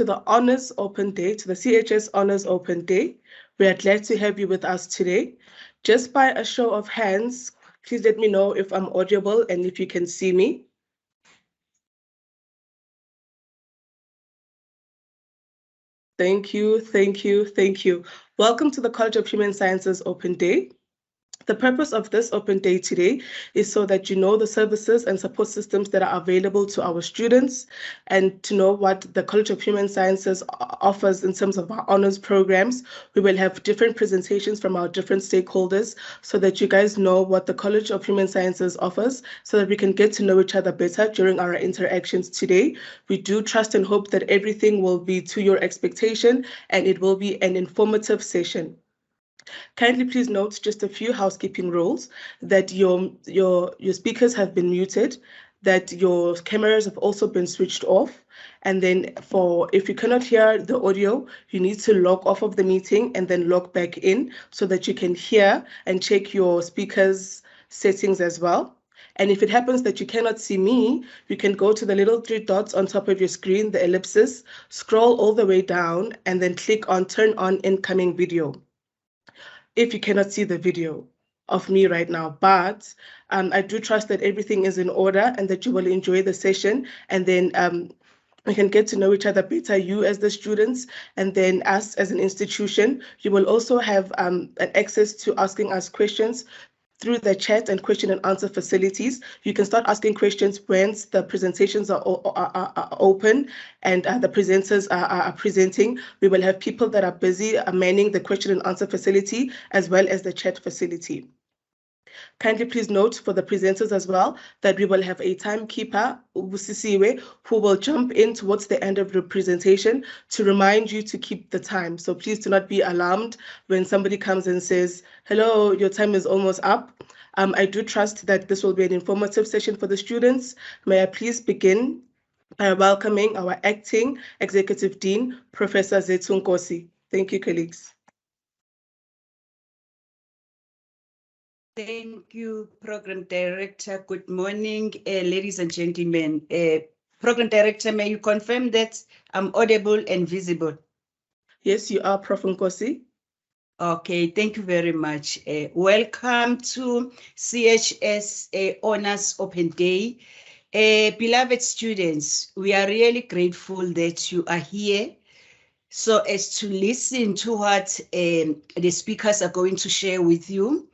the Honours Open Day, to the CHS Honours Open Day. We are glad to have you with us today. Just by a show of hands, please let me know if I'm audible and if you can see me. Thank you, thank you, thank you. Welcome to the College of Human Sciences Open Day. The purpose of this open day today is so that you know the services and support systems that are available to our students and to know what the College of Human Sciences offers in terms of our honors programs. We will have different presentations from our different stakeholders so that you guys know what the College of Human Sciences offers so that we can get to know each other better during our interactions today. We do trust and hope that everything will be to your expectation and it will be an informative session. Kindly please note just a few housekeeping rules, that your speakers have been muted, that your cameras have also been switched off, and then if you cannot hear the audio, you need to log off of the meeting and then log back in so that you can hear and check your speakers settings as well. And if it happens that you cannot see me, you can go to the little 3 dots on top of your screen, the ellipsis, scroll all the way down, and then click on turn on incoming video if you cannot see the video of me right now. But I do trust that everything is in order and that you will enjoy the session, and then we can get to know each other better, you as the students, and then us as an institution. You will also have an access to asking us questions through the chat and question and answer facilities. You can start asking questions once the presentations are open and the presenters are presenting. We will have people that are busy manning the question and answer facility as well as the chat facility. Kindly please note for the presenters as well that we will have a timekeeper, Ubusisiwe, who will jump in towards the end of the presentation to remind you to keep the time. So please do not be alarmed when somebody comes and says, hello, your time is almost up. I do trust that this will be an informative session for the students. May I please begin by welcoming our Acting Executive Dean, Professor Zethu Nkosi. Thank you, colleagues. Thank you, Program Director. Good morning, ladies and gentlemen. Program Director, may you confirm that I'm audible and visible? Yes, you are, Prof. Nkosi. Okay, thank you very much. Welcome to CHS Honours Open Day. Beloved students, we are really grateful that you are here so as to listen to what the speakers are going to share with you.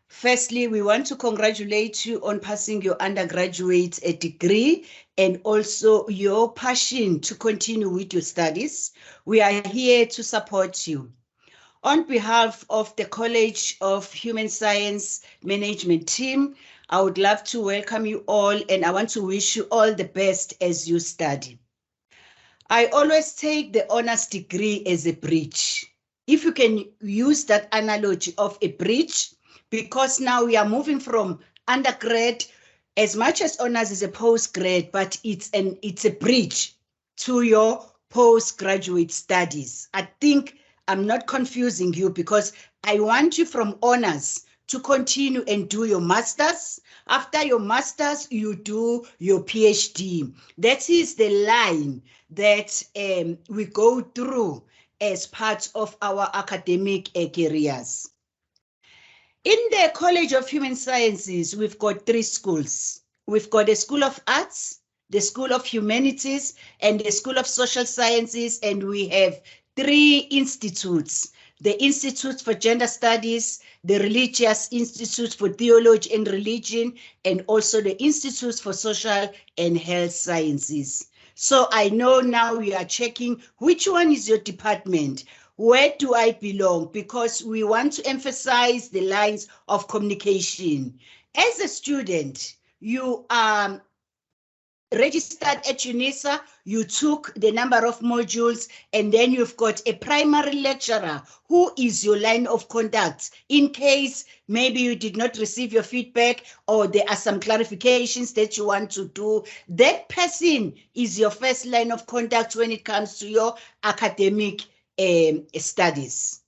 Firstly, we want to congratulate you on passing your undergraduate degree and also your passion to continue with your studies. We are here to support you. On behalf of the College of Human Science Management team, I would love to welcome you all and I want to wish you all the best as you study. I always take the honors degree as a bridge. If you can use that analogy of a bridge, because now we are moving from undergrad, as much as honors is a postgrad, but it's a bridge to your postgraduate studies. I think I'm not confusing you because I want you from honors to continue and do your master's. After your master's, you do your PhD. That is the line that we go through as part of our academic careers. In the College of Human Sciences, we've got 3 schools. We've got the School of Arts, the School of Humanities, and the School of Social Sciences, and we have 3 institutes. The Institute for Gender Studies, the Religious Institute for Theology and Religion, and also the Institute for Social and Health Sciences. So I know now we are checking which one is your department. Where do I belong? Because we want to emphasize the lines of communication. As a student, you are registered at UNISA, you took the number of modules, and then you've got a primary lecturer who is your line of contact in case maybe you did not receive your feedback or there are some clarifications that you want to do. That person is your first line of contact when it comes to your academic studies,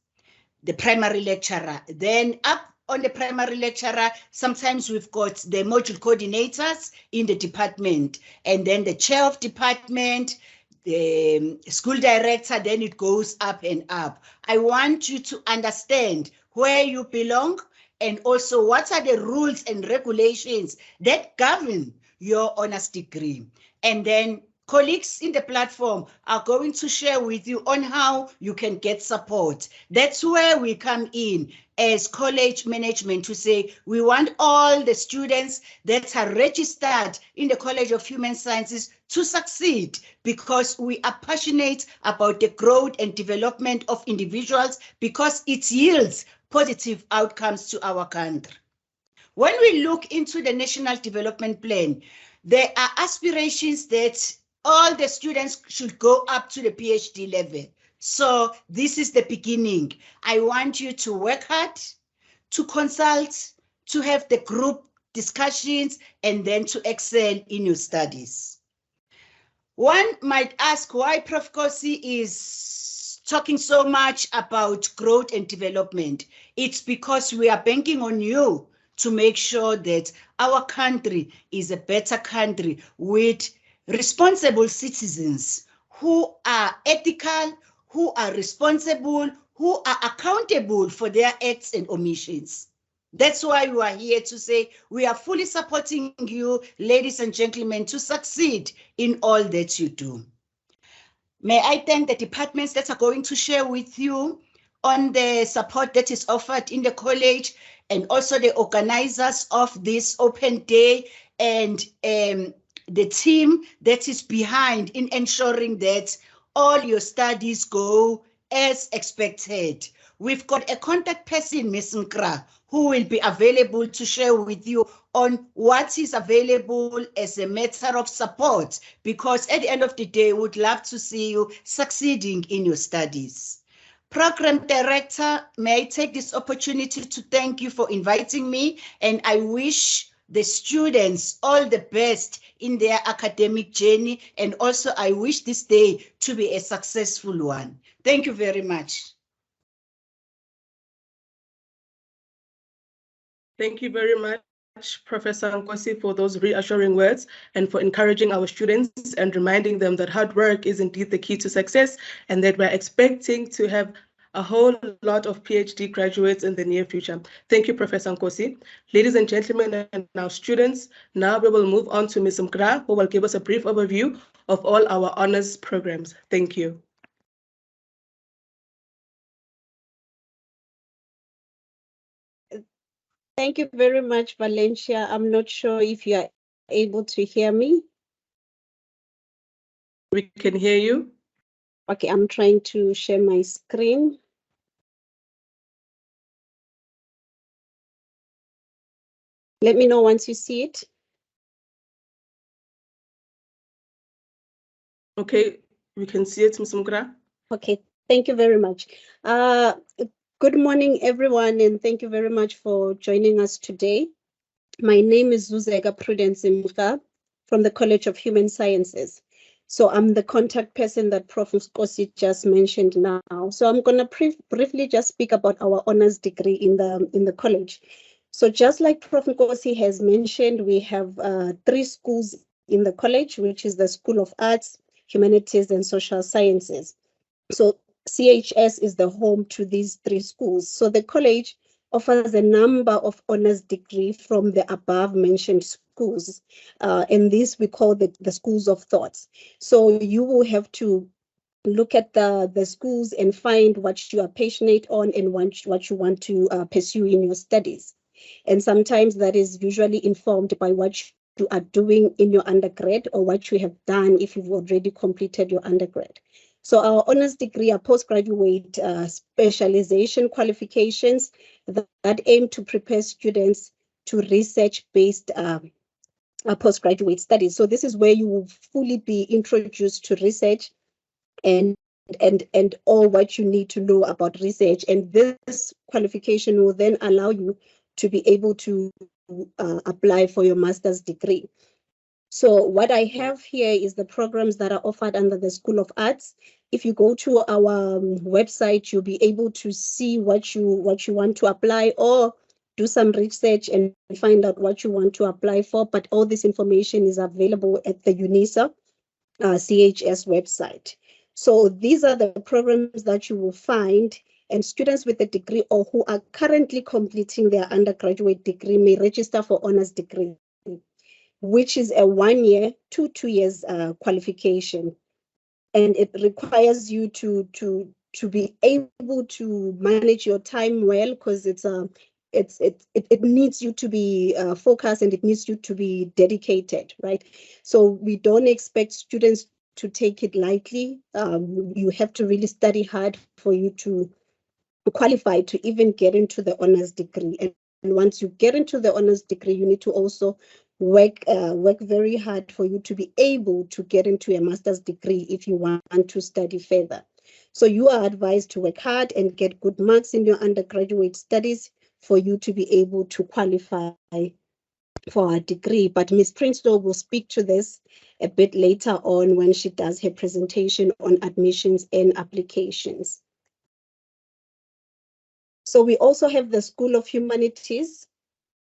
the primary lecturer. Then up on the primary lecturer, sometimes we've got the module coordinators in the department, and then the chair of department, the school director, then it goes up and up. I want you to understand where you belong and also what are the rules and regulations that govern your honors degree. And then colleagues in the platform are going to share with you on how you can get support. That's where we come in as college management to say we want all the students that are registered in the College of Human Sciences to succeed, because we are passionate about the growth and development of individuals, because it yields positive outcomes to our country. When we look into the National Development Plan, there are aspirations that all the students should go up to the PhD level. So this is the beginning. I want you to work hard, to consult, to have the group discussions, and then to excel in your studies. One might ask why Prof. Kosi is talking so much about growth and development. It's because we are banking on you to make sure that our country is a better country with responsible citizens who are ethical, who are responsible, who are accountable for their acts and omissions. That's why we are here to say we are fully supporting you, ladies and gentlemen, to succeed in all that you do. May I thank the departments that are going to share with you on the support that is offered in the college, and also the organizers of this open day, and the team that is behind in ensuring that all your studies go as expected. We've got a contact person, Ms. Nkra, who will be available to share with you on what is available as a matter of support, because at the end of the day, we would love to see you succeeding in your studies. Program Director, may I take this opportunity to thank you for inviting me, and I wish the students all the best in their academic journey, and also I wish this day to be a successful one. Thank you very much. Thank you very much, Professor Nkosi, for those reassuring words and for encouraging our students and reminding them that hard work is indeed the key to success, and that we're expecting to have a whole lot of PhD graduates in the near future. Thank you, Professor Nkosi. Ladies and gentlemen and our students, now we will move on to Ms. Mkra, who will give us a brief overview of all our honors programs. Thank you. Thank you very much, Valencia. I'm not sure if you are able to hear me. We can hear you. Okay, I'm trying to share my screen. Let me know once you see it. Okay, we can see it, Ms. Mkra. Okay, thank you very much. Good morning, everyone, and thank you very much for joining us today. My name is Zuzega Prudence Mka from the College of Human Sciences. So I'm the contact person that Prof. Nkosi just mentioned now. So I'm going to briefly just speak about our honors degree in the college. So just like Prof. Nkosi has mentioned, we have 3 schools in the college, which is the School of Arts, Humanities, and Social Sciences. So CHS is the home to these 3 schools. So the college offers a number of honors degree from the above mentioned schools. And this we call the schools of thoughts. So you will have to look at the schools and find what you are passionate on and what you want to pursue in your studies. And sometimes that is usually informed by what you are doing in your undergrad or what you have done if you've already completed your undergrad. So our honors degree are postgraduate specialization qualifications that aim to prepare students to research-based postgraduate studies. So this is where you will fully be introduced to research and all what you need to know about research. And this qualification will then allow you to be able to apply for your master's degree. So what I have here is the programs that are offered under the School of Arts. If you go to our website, you'll be able to see what you want to apply, or do some research and find out what you want to apply for. But all this information is available at the UNISA. CHS website. So these are the programs that you will find, and students with a degree or who are currently completing their undergraduate degree may register for honors degree, which is a 1 year to 2 years qualification. And it requires you to be able to manage your time well, because it needs you to be focused, and it needs you to be dedicated, right? So we don't expect students to take it lightly. You have to really study hard for you to qualify to even get into the honors degree. And once you get into the honors degree, you need to also work very hard for you to be able to get into a master's degree if you want to study further. So you are advised to work hard and get good marks in your undergraduate studies for you to be able to qualify for a degree. But Ms. Princelow will speak to this a bit later on when she does her presentation on admissions and applications. So we also have the School of Humanities,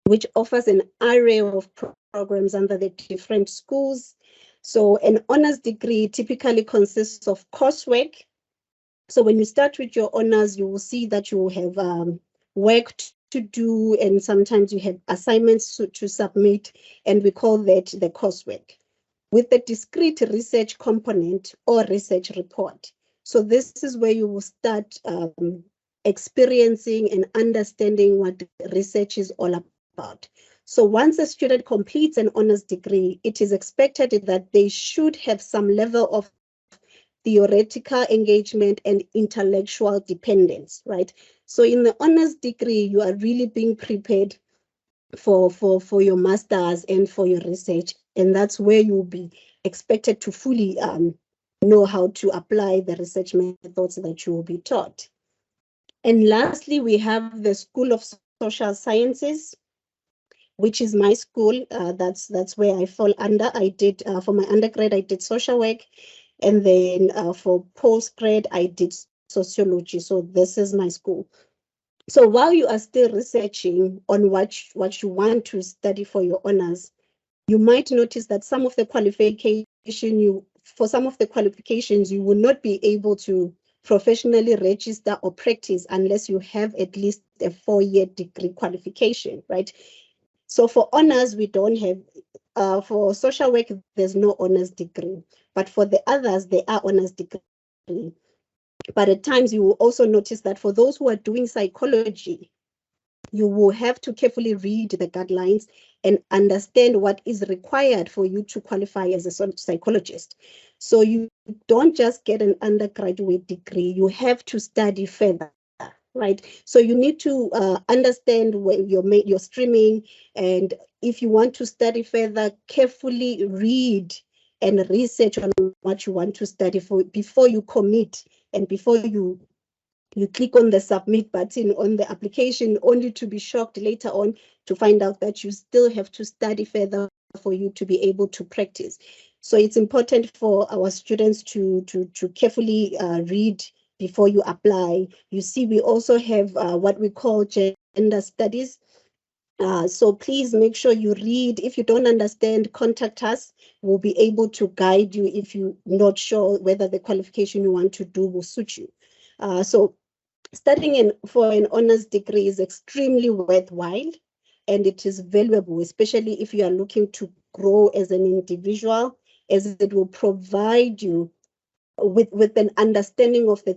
which offers an array of programs under the different schools. So an honors degree typically consists of coursework. So when you start with your honors, you will see that you will have work to do, and sometimes you have assignments to submit, and we call that the coursework, with a discrete research component or research report. So this is where you will start experiencing and understanding what research is all about. So once a student completes an honors degree, it is expected that they should have some level of theoretical engagement and intellectual dependence, right? So in the honors degree, you are really being prepared for your masters and for your research, and that's where you'll be expected to fully know how to apply the research methods that you will be taught. And lastly, we have the School of Social Sciences, which is my school. That's where I fall under. I did for my undergrad, I did social work, and then for postgrad, I did sociology. So this is my school. So while you are still researching on what you want to study for your honors, you might notice that some of the qualifications you will not be able to professionally register or practice unless you have at least a 4-year degree qualification, right? So for honors, we don't have, for social work, there's no honors degree, but for the others, there are honors degree. But at times you will also notice that for those who are doing psychology, you will have to carefully read the guidelines and understand what is required for you to qualify as a psychologist. So you don't just get an undergraduate degree, you have to study further, right? So you need to understand where you're streaming, and if you want to study further, carefully read and research on what you want to study for before you commit and before you click on the submit button on the application, only to be shocked later on to find out that you still have to study further for you to be able to practice. So it's important for our students to carefully read before you apply. You see, we also have what we call gender studies. So please make sure you read. If you don't understand, contact us. We'll be able to guide you if you're not sure whether the qualification you want to do will suit you. So studying for an honors degree is extremely worthwhile, and it is valuable, especially if you are looking to grow as an individual, as it will provide you with an understanding of the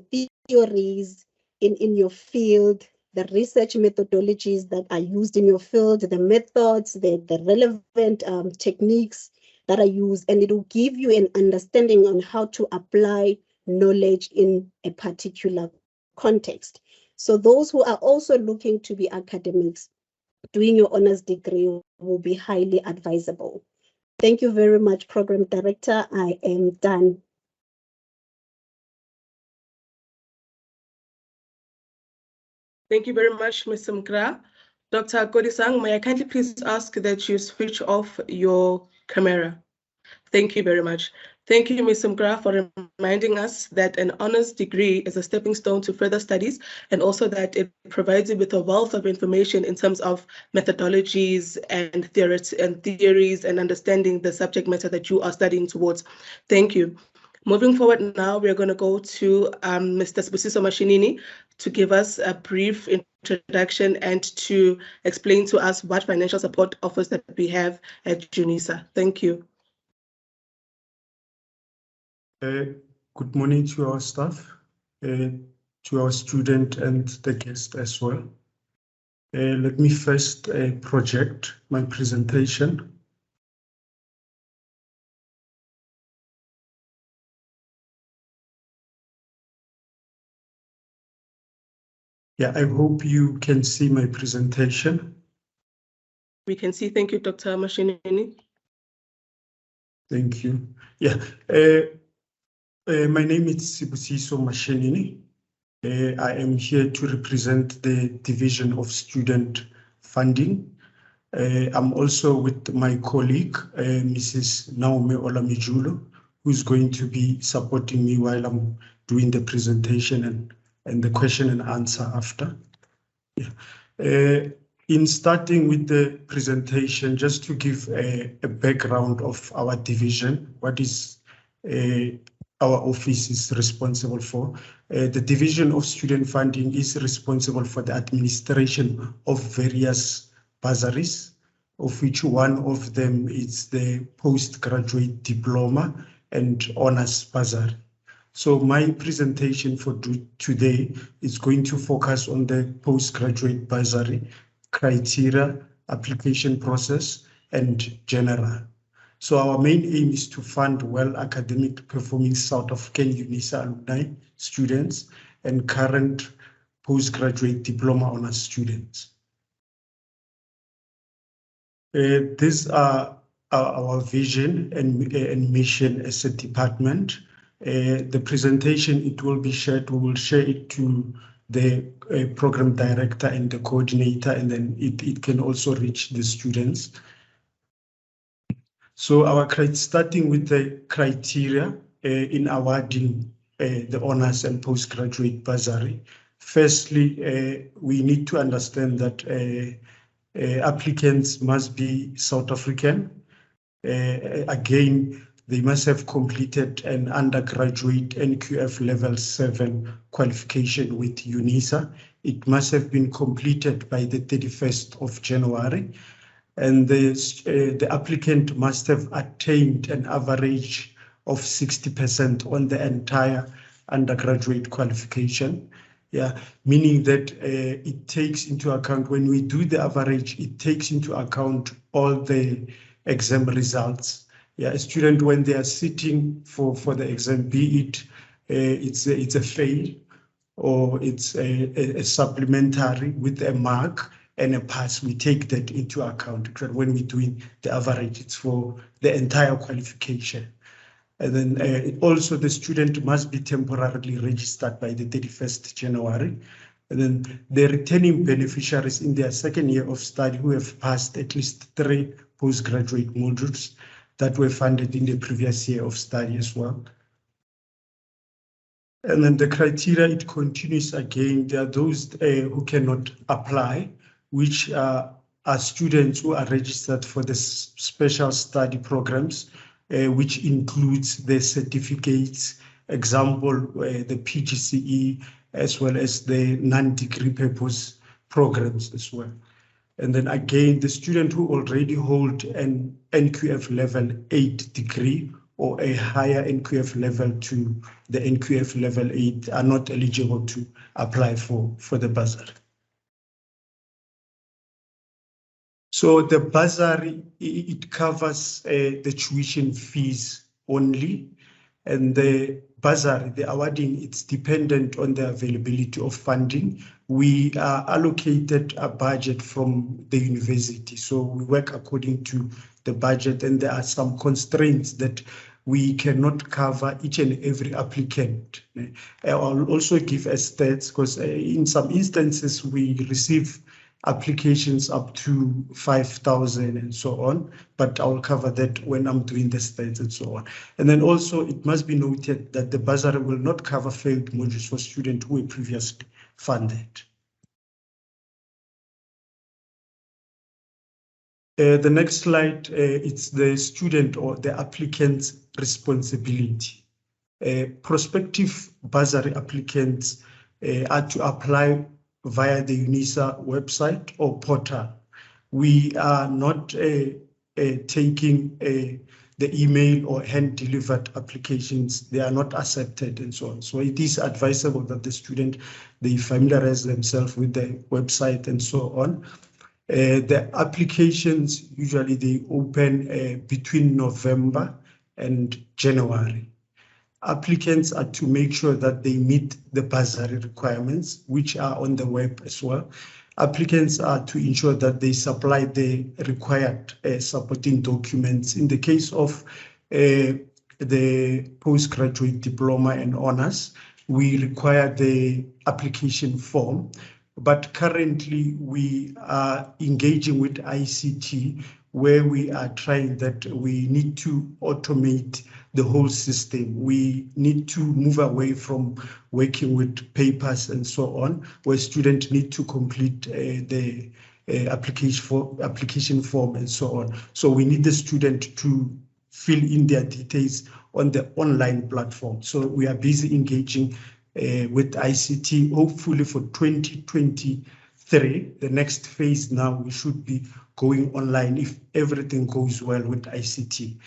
theories in your field, the research methodologies that are used in your field, the methods, the relevant techniques that are used, and it will give you an understanding on how to apply knowledge in a particular context. So those who are also looking to be academics, doing your honors degree will be highly advisable. Thank you very much, Program Director. I am done. Thank you very much, Ms. Mkra. Dr. Kodisang, may I kindly please ask that you switch off your camera? Thank you very much. Thank you, Ms. Mgra, for reminding us that an honours degree is a stepping stone to further studies, and also that it provides you with a wealth of information in terms of methodologies and theories and understanding the subject matter that you are studying towards. Thank you. Moving forward now, we're going to go to Mr. Sibusiso Mashinini to give us a brief introduction and to explain to us what financial support offers that we have at UNISA. Thank you. Good morning to our staff, to our student and the guest as well. Let me first project my presentation. Yeah, I hope you can see my presentation. We can see. Thank you, Dr. Mashinini. Thank you. Yeah, my name is Sibusiso Mashinini. I am here to represent the Division of Student Funding. I'm also with my colleague, Mrs. Naomi Olamijulo, who's going to be supporting me while I'm doing the presentation and the question and answer after. Yeah. In starting with the presentation, just to give a background of our division, what is our office is responsible for. The Division of Student Funding is responsible for the administration of various bursaries, of which one of them is the postgraduate diploma and honors bursary. So my presentation for today is going to focus on the postgraduate bursary, criteria, application process, and general. So our main aim is to fund well academic performing South African UNISA alumni students and current postgraduate diploma honors students. These are our vision and mission as a department. The presentation, it will be shared, we will share it to the program director and the coordinator, and then it can also reach the students. So starting with the criteria in awarding the honors and postgraduate bursary. Firstly, we need to understand that applicants must be South African. Again, they must have completed an undergraduate NQF level 7 qualification with UNISA. It must have been completed by the 31st of January. And the applicant must have attained an average of 60% on the entire undergraduate qualification. Yeah, meaning that it takes into account, when we do the average, it takes into account all the exam results. Yeah, a student, when they are sitting for the exam, be it it's a fail or it's a supplementary with a mark and a pass, we take that into account. When we're doing the average, it's for the entire qualification. And then also the student must be temporarily registered by the 31st January. And then the returning beneficiaries in their second year of study who have passed at least 3 postgraduate modules that were funded in the previous year of study as well. And then the criteria, it continues again. There are those who cannot apply, which are students who are registered for the special study programs, which includes the certificates, example, the PGCE, as well as the non-degree purpose programs as well. And then again, the student who already hold an NQF level 8 degree or a higher NQF level to the NQF level 8 are not eligible to apply for the bursary. So the bursary, it covers the tuition fees only, and the bursary, the awarding, it's dependent on the availability of funding. We are allocated a budget from the university, so we work according to the budget, and there are some constraints that we cannot cover each and every applicant. I'll also give a stats, because in some instances we receive applications up to 5,000 and so on, but I'll cover that when I'm doing the stats and so on. And then also it must be noted that the bursary will not cover failed modules for students who were previously funded. The next slide, it's the student or the applicant's responsibility. Prospective bursary applicants are to apply via the UNISA website or portal. We are not taking the email or hand-delivered applications. They are not accepted and so on. So it is advisable that the student, they familiarize themselves with the website and so on. The applications, usually they open between November and January. Applicants are to make sure that they meet the bursary requirements, which are on the web as well. Applicants are to ensure that they supply the required supporting documents. In the case of the postgraduate diploma and honors, we require the application form. But currently we are engaging with ICT, where we are trying that we need to automate the whole system. We need to move away from working with papers and so on, where students need to complete the application form and so on. So we need the student to fill in their details on the online platform. So we are busy engaging with ICT, hopefully for 2023, the next phase now, we should be going online if everything goes well with ICT.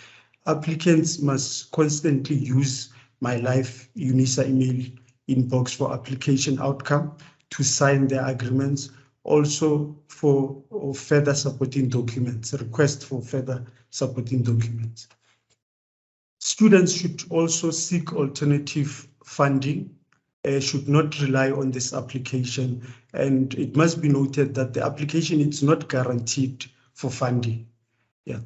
Applicants must constantly use My Life UNISA email inbox for application outcome to sign their agreements, also for further supporting documents, request for further supporting documents. Students should also seek alternative funding, should not rely on this application. And it must be noted that the application is not guaranteed for funding. Yeah.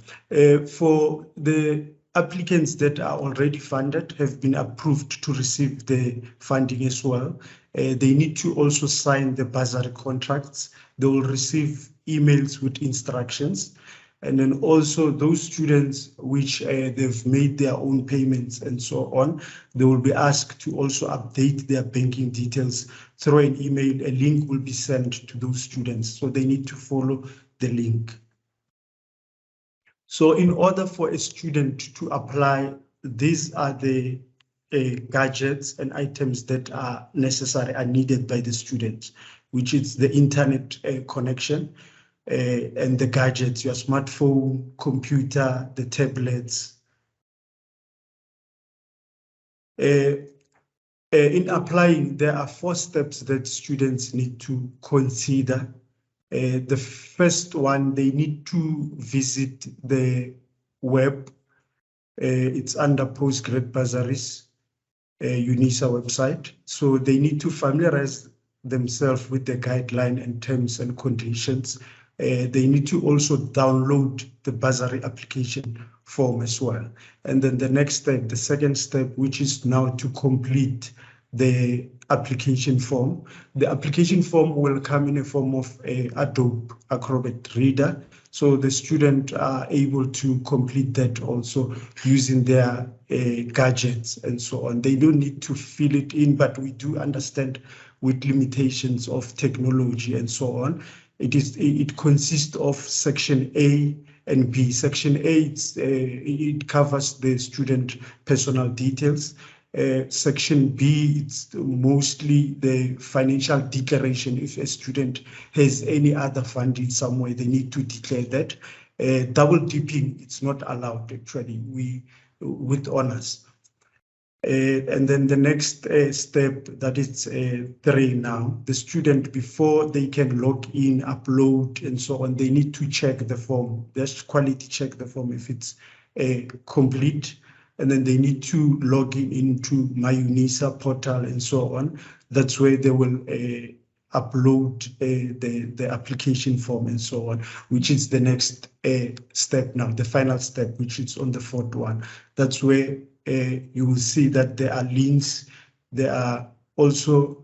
For the applicants that are already funded, have been approved to receive the funding as well, they need to also sign the bursary contracts. They will receive emails with instructions. And then also those students which they've made their own payments and so on, they will be asked to also update their banking details through an email. A link will be sent to those students, so they need to follow the link. So in order for a student to apply, these are the gadgets and items that are necessary and needed by the students, which is the internet connection, and the gadgets, your smartphone, computer, the tablets. In applying, there are 4 steps that students need to consider. The first one, they need to visit the web. It's under postgrad bursaries, UNISA website. So they need to familiarize themselves with the guideline and terms and conditions. They need to also download the bursary application form as well. And then the next step, the second step, which is now to complete the application form. The application form will come in a form of a Adobe Acrobat Reader. So the student are able to complete that also using their gadgets and so on. They don't need to fill it in, but we do understand with limitations of technology and so on. It consists of section A and B. Section A, it covers the student personal details. Section B, it's mostly the financial declaration. If a student has any other funding somewhere, they need to declare that. Double dipping, it's not allowed actually, with honors. And then the next step, that is 3 now, the student, before they can log in, upload and so on, they need to check the form. Just quality check the form if it's complete. And then they need to log in into my UNISA portal and so on. That's where they will upload the application form and so on, which is the next step now, the final step, which is on the 4th one. That's where you will see that there are links. There are also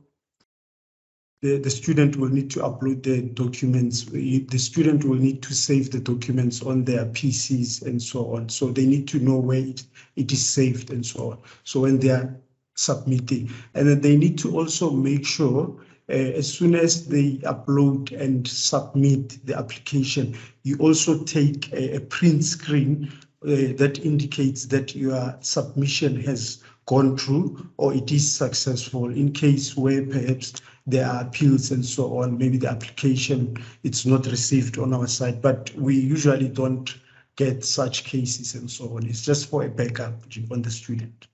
the student will need to upload the documents. The student will need to save the documents on their PCs and so on. So they need to know where it is saved and so on. So when they are submitting, and then they need to also make sure as soon as they upload and submit the application, you also take a print screen that indicates that your submission has gone through or it is successful. In case where perhaps there are appeals and so on, maybe the application it's not received on our side, but we usually don't get such cases and so on. It's just for a backup on the student.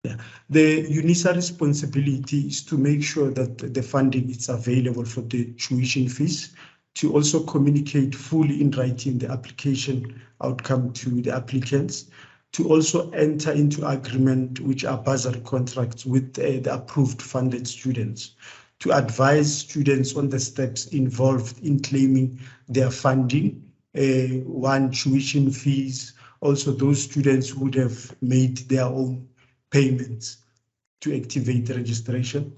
Yeah. The UNISA responsibility is to make sure that the funding is available for the tuition fees, to also communicate fully in writing the application outcome to the applicants, to also enter into agreement, which are bursary contracts with the approved funded students, to advise students on the steps involved in claiming their funding, one, tuition fees, also those students who would have made their own payments to activate the registration.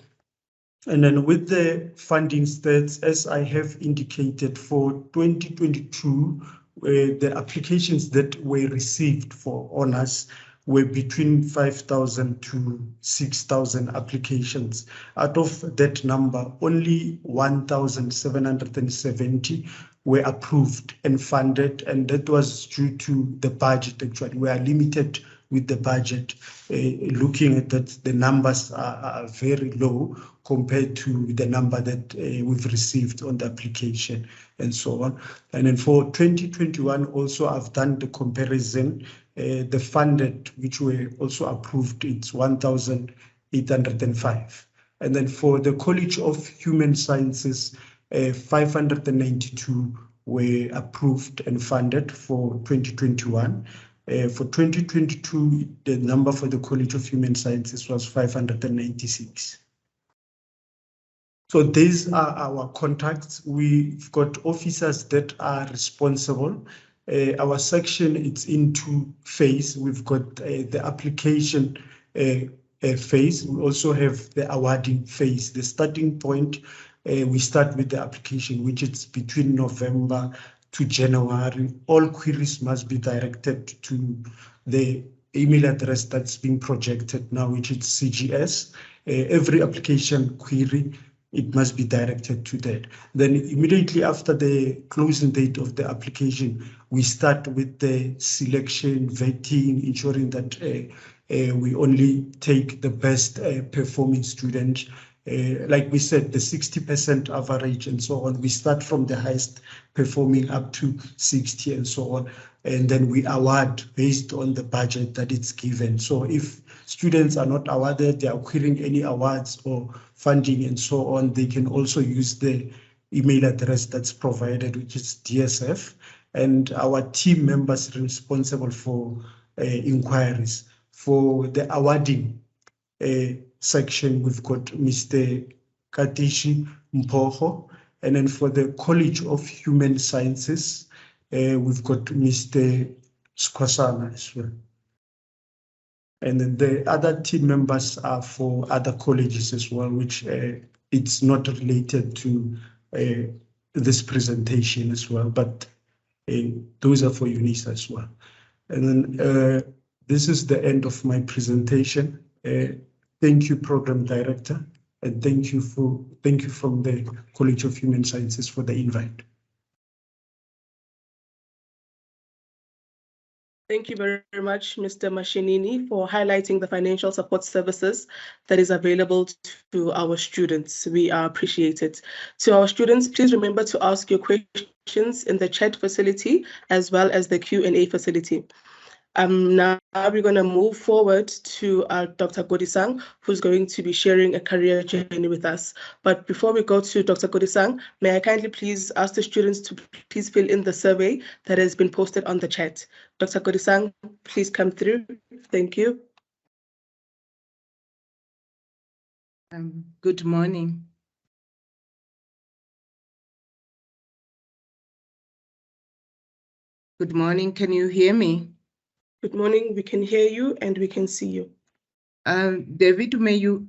And then with the funding stats, as I have indicated for 2022, the applications that were received for honors were between 5,000 to 6,000 applications. Out of that number, only 1,770 were approved and funded, and that was due to the budget. Actually, we are limited with the budget. Looking at that, the numbers are very low compared to the number that we've received on the application and so on. And then for 2021, also I've done the comparison. The funded, which were also approved, it's 1,805. And then for the College of Human Sciences, 592 were approved and funded for 2021. For 2022, the number for the College of Human Sciences was 596. So these are our contacts. We've got officers that are responsible. Our section, it's in two phases. We've got the application phase. We also have the awarding phase. The starting point, we start with the application, which is between November to January. All queries must be directed to the email address that's being projected now, which is CGS. Every application query, it must be directed to that. Then immediately after the closing date of the application, we start with the selection, vetting, ensuring that we only take the best performing students. Like we said, the 60% average and so on. We start from the highest performing up to 60 and so on. And then we award based on the budget that it's given. So if students are not awarded, they are querying any awards or funding and so on, they can also use the email address that's provided, which is DSF. And our team members responsible for inquiries. For the awarding section, we've got Mr. Katishi Mpoho. And then for the College of Human Sciences, we've got Mr. Skwasana as well. And then the other team members are for other colleges as well, which it's not related to this presentation as well, but those are for UNISA as well. And then this is the end of my presentation. Thank you, Program Director, and thank you from the College of Human Sciences for the invite. Thank you very much, Mr. Mashinini, for highlighting the financial support services that is available to our students. We appreciate it. To our students, please remember to ask your questions in the chat facility as well as the Q&A facility. Now we're going to move forward to Dr. Godisang, who's going to be sharing a career journey with us. But before we go to Dr. Godisang, may I kindly please ask the students to please fill in the survey that has been posted on the chat. Dr. Godisang, please come through. Thank you. Good morning. Good morning. Can you hear me? Good morning. We can hear you and we can see you. David,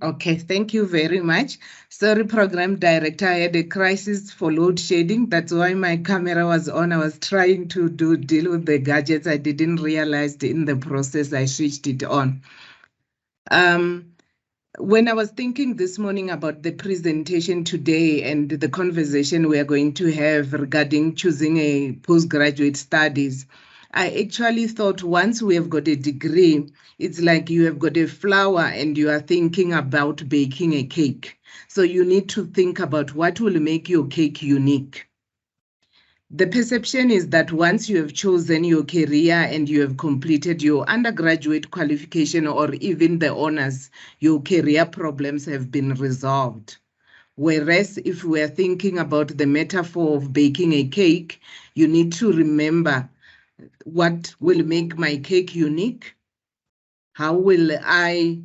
okay, thank you very much. Sorry, program director, I had a crisis for load shedding. That's why my camera was on. I was trying to deal with the gadgets. I didn't realize in the process I switched it on. When I was thinking this morning about the presentation today and the conversation we are going to have regarding choosing a postgraduate studies, I actually thought once we have got a degree, it's like you have got a flour and you are thinking about baking a cake. So you need to think about what will make your cake unique. The perception is that once you have chosen your career and you have completed your undergraduate qualification or even the honors, your career problems have been resolved. Whereas if we are thinking about the metaphor of baking a cake, you need to remember what will make my cake unique? How will I...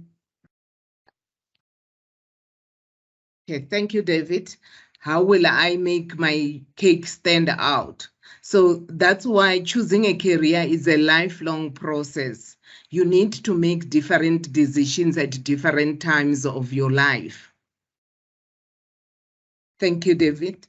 Okay, thank you, David. How will I make my cake stand out? So that's why choosing a career is a lifelong process. You need to make different decisions at different times of your life. Thank you, David.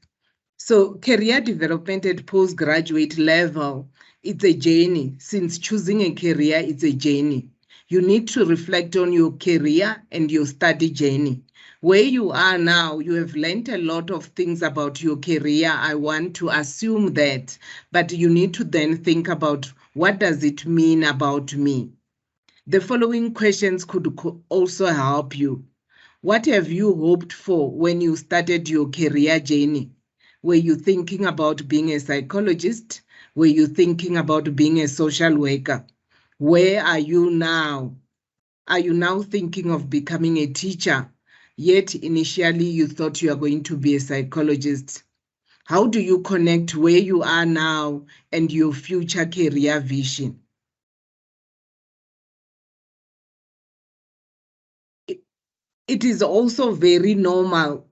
So career development at postgraduate level, it's a journey. Since choosing a career, it's a journey. You need to reflect on your career and your study journey. Where you are now, you have learned a lot of things about your career. I want to assume that, but you need to then think about what does it mean about me? The following questions could also help you. What have you hoped for when you started your career journey? Were you thinking about being a psychologist? Were you thinking about being a social worker? Where are you now? Are you now thinking of becoming a teacher? Yet initially you thought you are going to be a psychologist. How do you connect where you are now and your future career vision? It is also very normal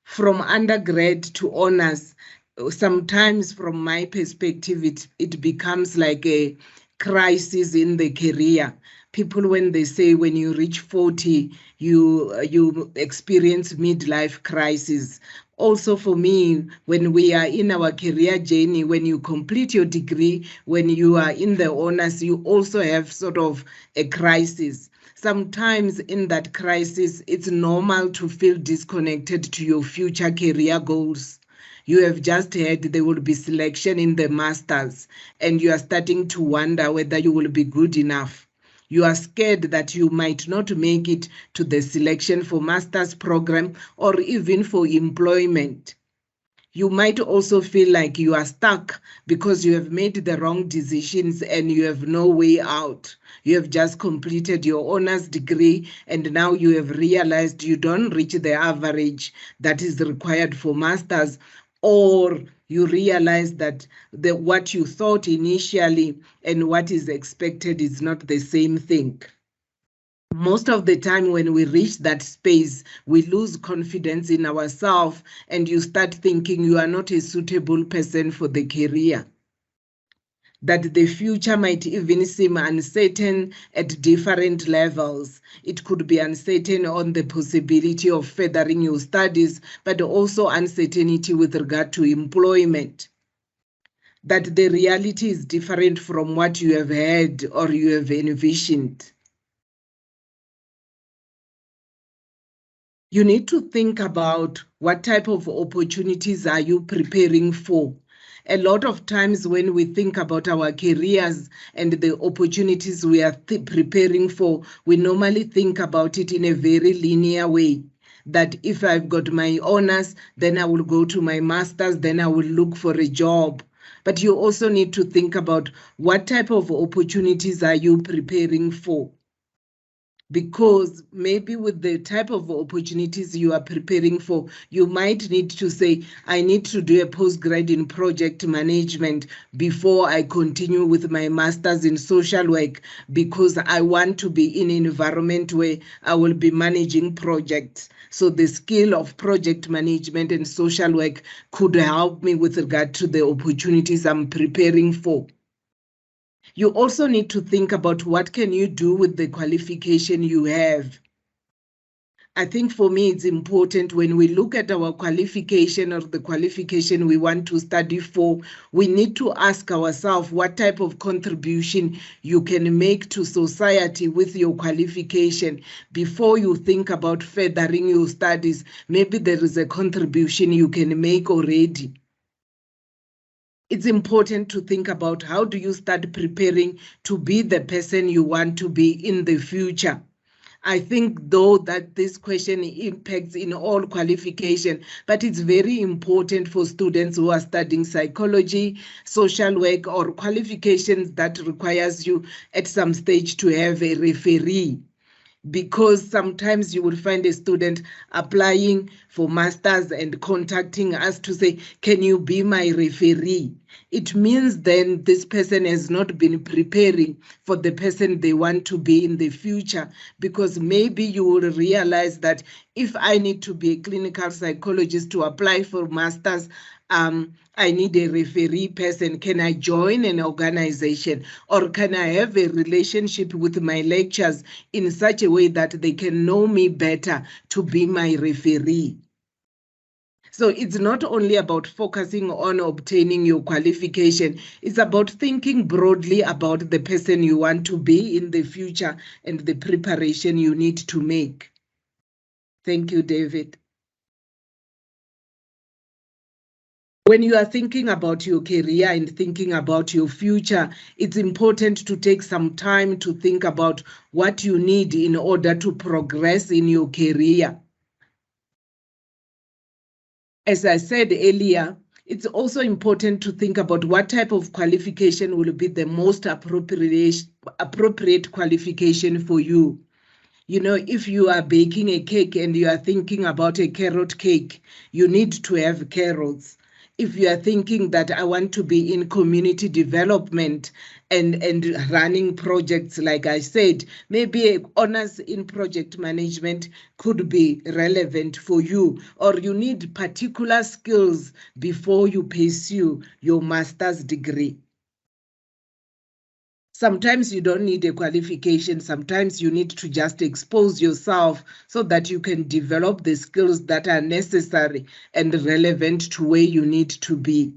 from undergrad to honors. Sometimes from my perspective, it becomes like a crisis in the career. People, when they say when you reach 40, you experience midlife crisis. Also for me, when we are in our career journey, when you complete your degree, when you are in the honors, you also have sort of a crisis. Sometimes in that crisis, it's normal to feel disconnected to your future career goals. You have just heard there will be selection in the masters, and you are starting to wonder whether you will be good enough. You are scared that you might not make it to the selection for master's program or even for employment. You might also feel like you are stuck because you have made the wrong decisions and you have no way out. You have just completed your honors degree and now you have realized you don't reach the average that is required for masters, or you realize that what you thought initially and what is expected is not the same thing. Most of the time when we reach that space, we lose confidence in ourselves and you start thinking you are not a suitable person for the career. That the future might even seem uncertain at different levels. It could be uncertain on the possibility of furthering your studies, but also uncertainty with regard to employment. That the reality is different from what you have heard or you have envisioned. You need to think about what type of opportunities are you preparing for. A lot of times when we think about our careers and the opportunities we are preparing for, we normally think about it in a very linear way. That if I've got my honors, then I will go to my master's, then I will look for a job. But you also need to think about what type of opportunities are you preparing for. Because maybe with the type of opportunities you are preparing for, you might need to say, I need to do a postgrad in project management before I continue with my master's in social work, because I want to be in an environment where I will be managing projects. So the skill of project management and social work could help me with regard to the opportunities I'm preparing for. You also need to think about what can you do with the qualification you have. I think for me, it's important when we look at our qualification or the qualification we want to study for, we need to ask ourselves what type of contribution you can make to society with your qualification before you think about furthering your studies. Maybe there is a contribution you can make already. It's important to think about how do you start preparing to be the person you want to be in the future. I think, though, that this question impacts in all qualification, but it's very important for students who are studying psychology, social work, or qualifications that requires you at some stage to have a referee. Because sometimes you will find a student applying for masters and contacting us to say, can you be my referee? It means then this person has not been preparing for the person they want to be in the future, because maybe you will realize that if I need to be a clinical psychologist to apply for masters, I need a referee person. Can I join an organization, or can I have a relationship with my lecturers in such a way that they can know me better to be my referee? So it's not only about focusing on obtaining your qualification, it's about thinking broadly about the person you want to be in the future and the preparation you need to make. Thank you, David. When you are thinking about your career and thinking about your future, it's important to take some time to think about what you need in order to progress in your career. As I said earlier, it's also important to think about what type of qualification will be the most appropriate qualification for you. You know, if you are baking a cake and you are thinking about a carrot cake, you need to have carrots. If you are thinking that I want to be in community development and running projects, like I said, maybe honors in project management could be relevant for you, or you need particular skills before you pursue your master's degree. Sometimes you don't need a qualification. Sometimes you need to just expose yourself so that you can develop the skills that are necessary and relevant to where you need to be.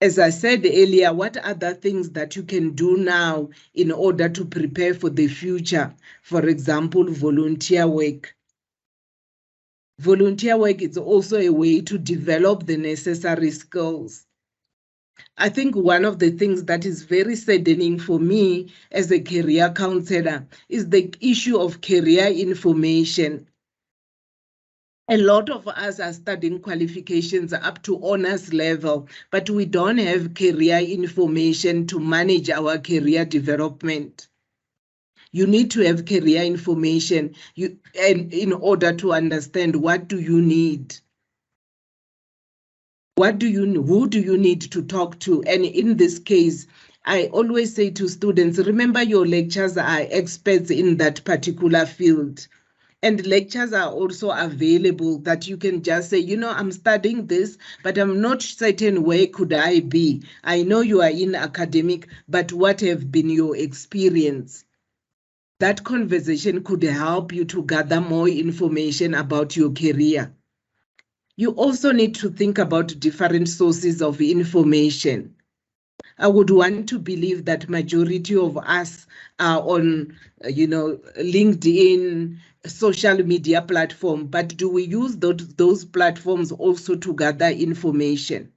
As I said earlier, what are the things that you can do now in order to prepare for the future? For example, volunteer work. Volunteer work is also a way to develop the necessary skills. I think one of the things that is very saddening for me as a career counselor is the issue of career information. A lot of us are studying qualifications up to honors level, but we don't have career information to manage our career development. You need to have career information and in order to understand what do you need. Who do you need to talk to? And in this case, I always say to students, remember your lecturers are experts in that particular field. And lectures are also available that you can just say, you know, I'm studying this, but I'm not certain where could I be. I know you are in academic, but what have been your experience? That conversation could help you to gather more information about your career. You also need to think about different sources of information. I would want to believe that majority of us are on, LinkedIn, social media platform, but do we use those platforms also to gather information?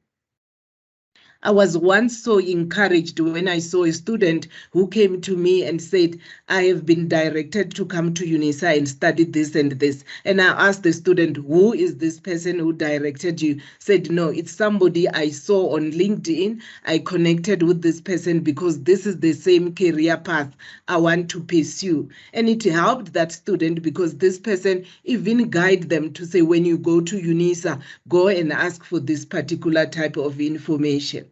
I was once so encouraged when I saw a student who came to me and said, I have been directed to come to UNISA and study this and this. And I asked the student, who is this person who directed you? Said, no, it's somebody I saw on LinkedIn. I connected with this person because this is the same career path I want to pursue. And it helped that student because this person even guide them to say, when you go to UNISA, go and ask for this particular type of information.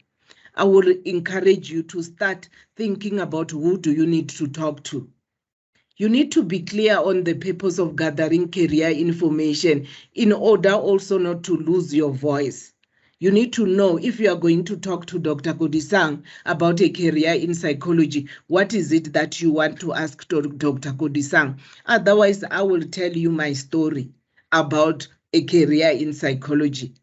I will encourage you to start thinking about who do you need to talk to. You need to be clear on the purpose of gathering career information in order also not to lose your voice. You need to know if you are going to talk to Dr. Kodisang about a career in psychology, what is it that you want to ask Dr. Kodisang? Otherwise, I will tell you my story about a career in psychology.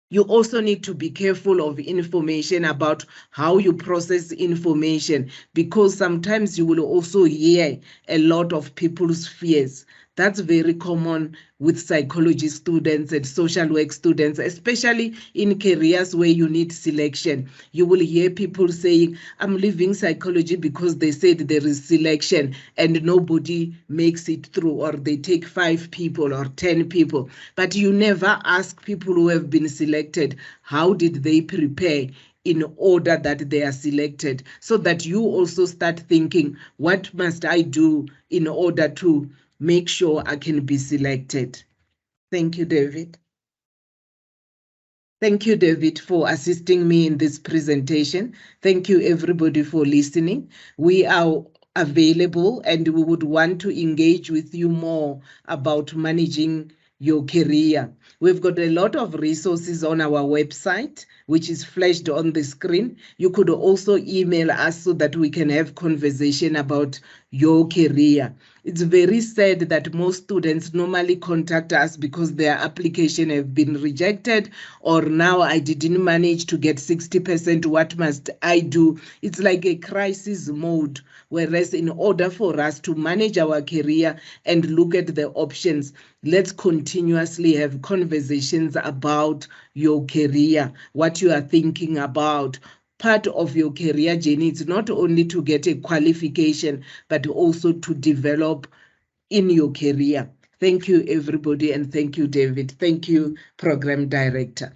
You also need to be careful of information about how you process information, because sometimes you will also hear a lot of people's fears. That's very common with psychology students and social work students, especially in careers where you need selection. You will hear people saying, I'm leaving psychology because they said there is selection and nobody makes it through, or they take 5 people or 10 people. But you never ask people who have been selected, how did they prepare in order that they are selected, so that you also start thinking, what must I do in order to make sure I can be selected? Thank you, David. Thank you, David, for assisting me in this presentation. Thank you, everybody, for listening. We are available and we would want to engage with you more about managing your career. We've got a lot of resources on our website, which is flashed on the screen. You could also email us so that we can have conversation about your career. It's very sad that most students normally contact us because their application have been rejected, or now I didn't manage to get 60%, what must I do? It's like a crisis mode, whereas in order for us to manage our career and look at the options, let's continuously have conversations about your career, what you are thinking about. Part of your career journey is not only to get a qualification, but also to develop in your career. Thank you, everybody, and thank you, David. Thank you, Program Director.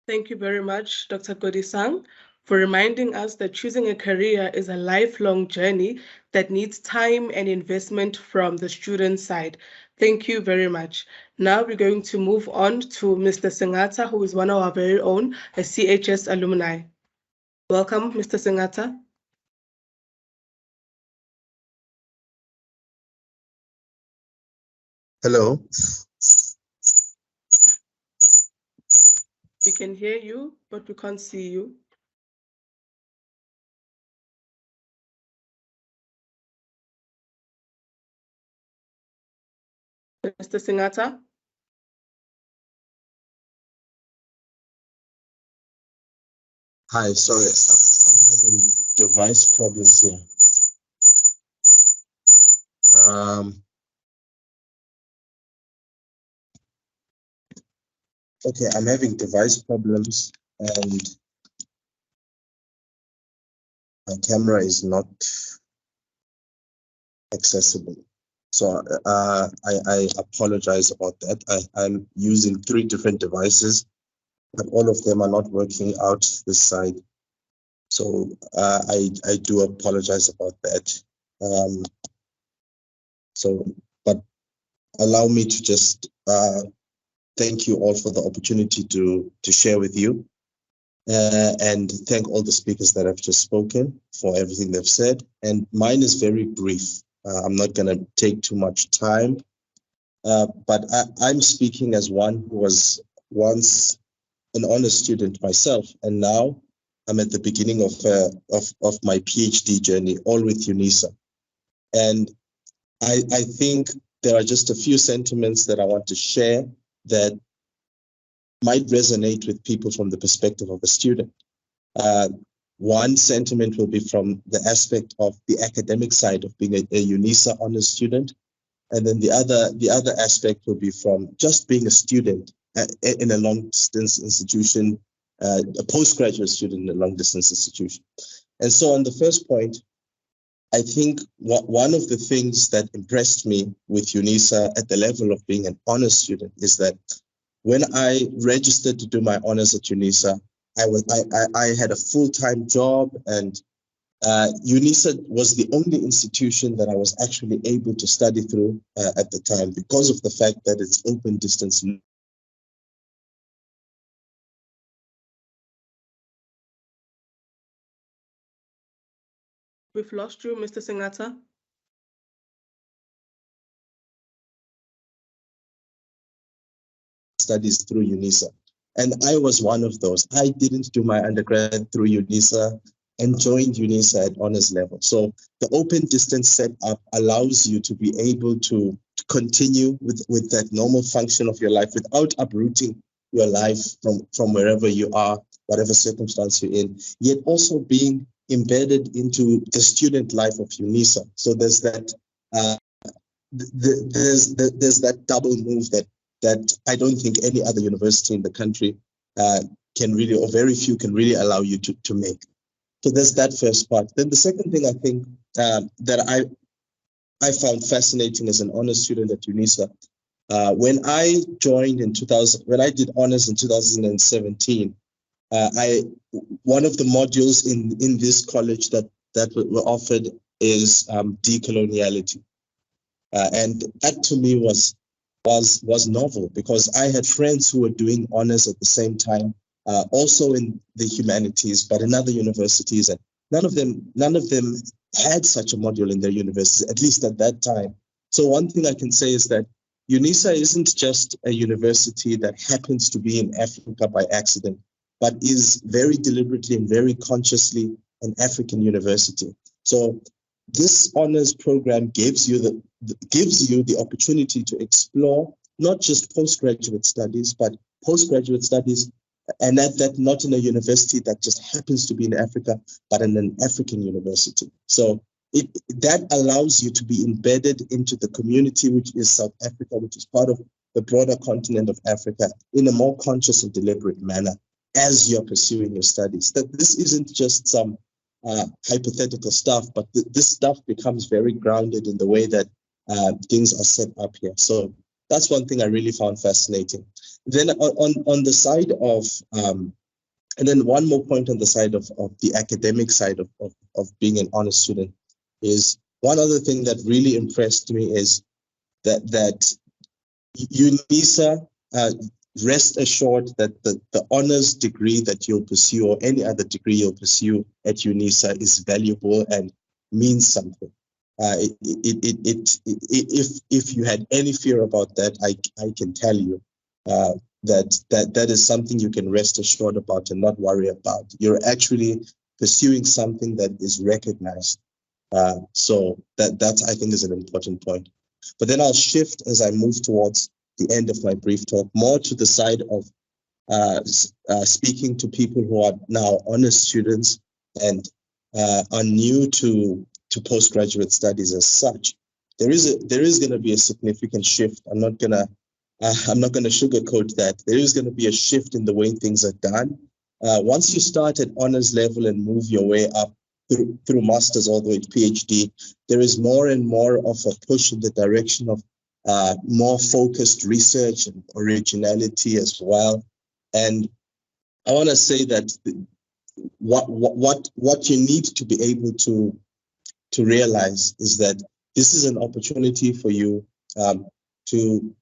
Thank you very much, Dr. Kodisang, for reminding us that choosing a career is a lifelong journey that needs time and investment from the student side. Thank you very much. Now we're going to move on to Mr. Singata, who is one of our very own, a CHS alumni. Welcome, Mr. Singata. Hello. We can hear you, but we can't see you. Mr. Singata? Hi, sorry, I'm having device problems here. Okay, I'm having device problems and my camera is not accessible. So I apologize about that. I'm using 3 different devices, but all of them are not working out this side. So I do apologize about that. But allow me to just thank you all for the opportunity to share with you, and thank all the speakers that have just spoken for everything they've said. And mine is very brief. I'm not going to take too much time, but I'm speaking as one who was once an honors student myself, and now I'm at the beginning of my PhD journey, all with UNISA. And I think there are just a few sentiments that I want to share that might resonate with people from the perspective of a student. One sentiment will be from the aspect of the academic side of being a UNISA honors student. And then the other aspect will be from just being a student in a long distance institution, a postgraduate student in a long distance institution. And so on the first point, I think one of the things that impressed me with UNISA at the level of being an honors student is that when I registered to do my honors at UNISA, I had a full-time job, and UNISA was the only institution that I was actually able to study through at the time because of the fact that it's open distance. We've lost you, Mr. Singata. studies through UNISA. And I was one of those. I didn't do my undergrad through UNISA and joined UNISA at honors level. So the open distance setup allows you to be able to continue with that normal function of your life without uprooting your life from wherever you are, whatever circumstance you're in, yet also being embedded into the student life of UNISA. So there's that there's that double move that I don't think any other university in the country can really, or very few can really allow you to make. So there's that first part. Then the second thing I think that I found fascinating as an honors student at UNISA, when I joined in 2000, when I did honors in 2017, one of the modules in this college that were offered is decoloniality. And that to me was novel, because I had friends who were doing honors at the same time, also in the humanities, but in other universities, and none of them had such a module in their universities, at least at that time. So one thing I can say is that UNISA isn't just a university that happens to be in Africa by accident, but is very deliberately and very consciously an African university. So this honors program gives you the opportunity to explore not just postgraduate studies, but postgraduate studies, and that not in a university that just happens to be in Africa, but in an African university. So that allows you to be embedded into the community, which is South Africa, which is part of the broader continent of Africa, in a more conscious and deliberate manner as you're pursuing your studies. That this isn't just some hypothetical stuff, but this stuff becomes very grounded in the way that things are set up here. So that's one thing I really found fascinating. Then on the side of, and then one more point on the side of the academic side of being an honors student, is one other thing that really impressed me is that UNISA, rest assured that the honors degree that you'll pursue, or any other degree you'll pursue at UNISA, is valuable and means something. If you had any fear about that, I can tell you that is something you can rest assured about and not worry about. You're actually pursuing something that is recognized. So that I think is an important point. But then I'll shift as I move towards the end of my brief talk, more to the side of speaking to people who are now honors students and are new to postgraduate studies as such. There is going to be a significant shift. I'm not gonna sugarcoat that. There is going to be a shift in the way things are done. Once you start at honors level and move your way up through masters all the way to PhD, there is more and more of a push in the direction of more focused research and originality as well. And I want to say that what you need to be able to realize is that this is an opportunity for you to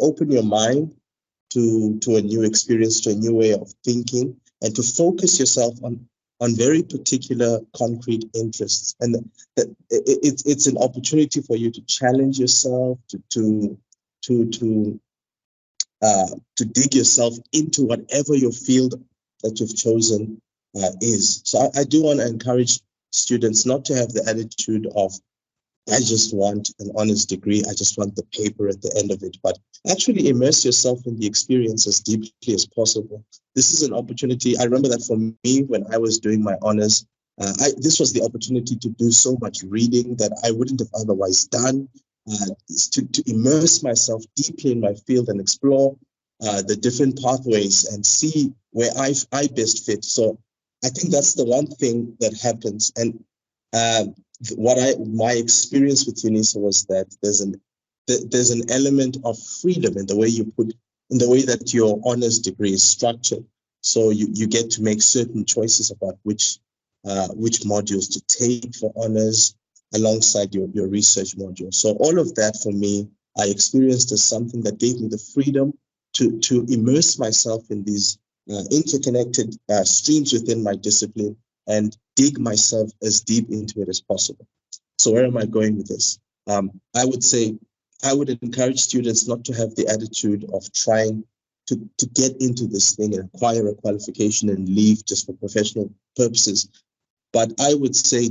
open your mind to a new experience, to a new way of thinking, and to focus yourself on very particular concrete interests. And it's an opportunity for you to challenge yourself, to dig yourself into whatever your field that you've chosen is. So I do want to encourage students not to have the attitude of, I just want an honors degree, I just want the paper at the end of it, but actually immerse yourself in the experience as deeply as possible. This is an opportunity. I remember that for me, when I was doing my honors, this was the opportunity to do so much reading that I wouldn't have otherwise done, to immerse myself deeply in my field and explore the different pathways and see where I best fit. So I think that's the one thing that happens. And my experience with UNISA was that there's an element of freedom in the way that your honors degree is structured. So you get to make certain choices about which modules to take for honors alongside your research module. So all of that for me, I experienced as something that gave me the freedom to immerse myself in these interconnected streams within my discipline and dig myself as deep into it as possible. So where am I going with this? I would say I would encourage students not to have the attitude of trying to get into this thing and acquire a qualification and leave just for professional purposes. But I would say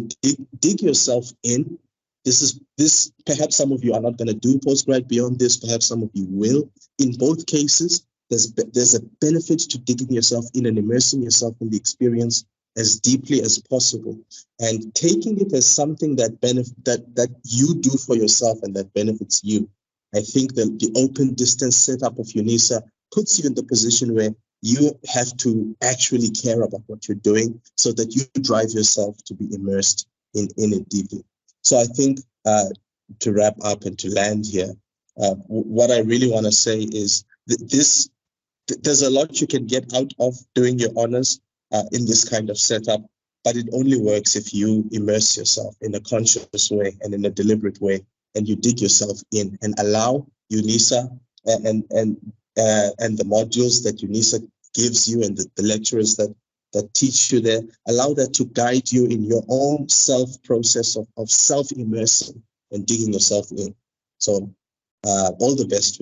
dig yourself in. This perhaps some of you are not going to do postgrad beyond this, perhaps some of you will. In both cases, there's a benefit to digging yourself in and immersing yourself in the experience as deeply as possible, and taking it as something that you do for yourself and that benefits you. I think that the open distance setup of UNISA puts you in the position where you have to actually care about what you're doing so that you drive yourself to be immersed in it deeply. So I think to wrap up and to land here, what I really want to say is that there's a lot you can get out of doing your honors in this kind of setup, but it only works if you immerse yourself in a conscious way and in a deliberate way, and you dig yourself in and allow UNISA and the modules that UNISA gives you and the lecturers that teach you there, allow that to guide you in your own self-process of self-immersing and digging yourself in. So all the best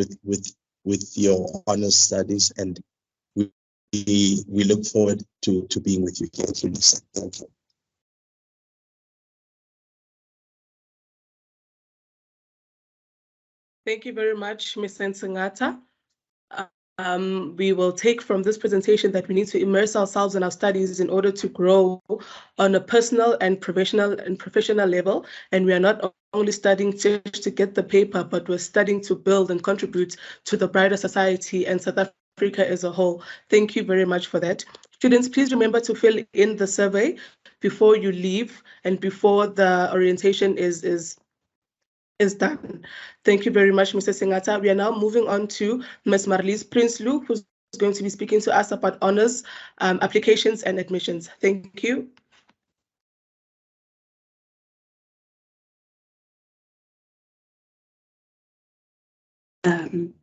with your honors studies, and we look forward to being with you here. Thank you. Thank you very much, Ms. Nsingata. We will take from this presentation that we need to immerse ourselves in our studies in order to grow on a personal and professional level. And we are not only studying just to get the paper, but we're studying to build and contribute to the brighter society and South Africa as a whole. Thank you very much for that. Students, please remember to fill in the survey before you leave and before the orientation is done. Thank you very much, Mr. Singata. We are now moving on to Ms. Marlies Prinsloo, who's going to be speaking to us about honors, applications and admissions. Thank you.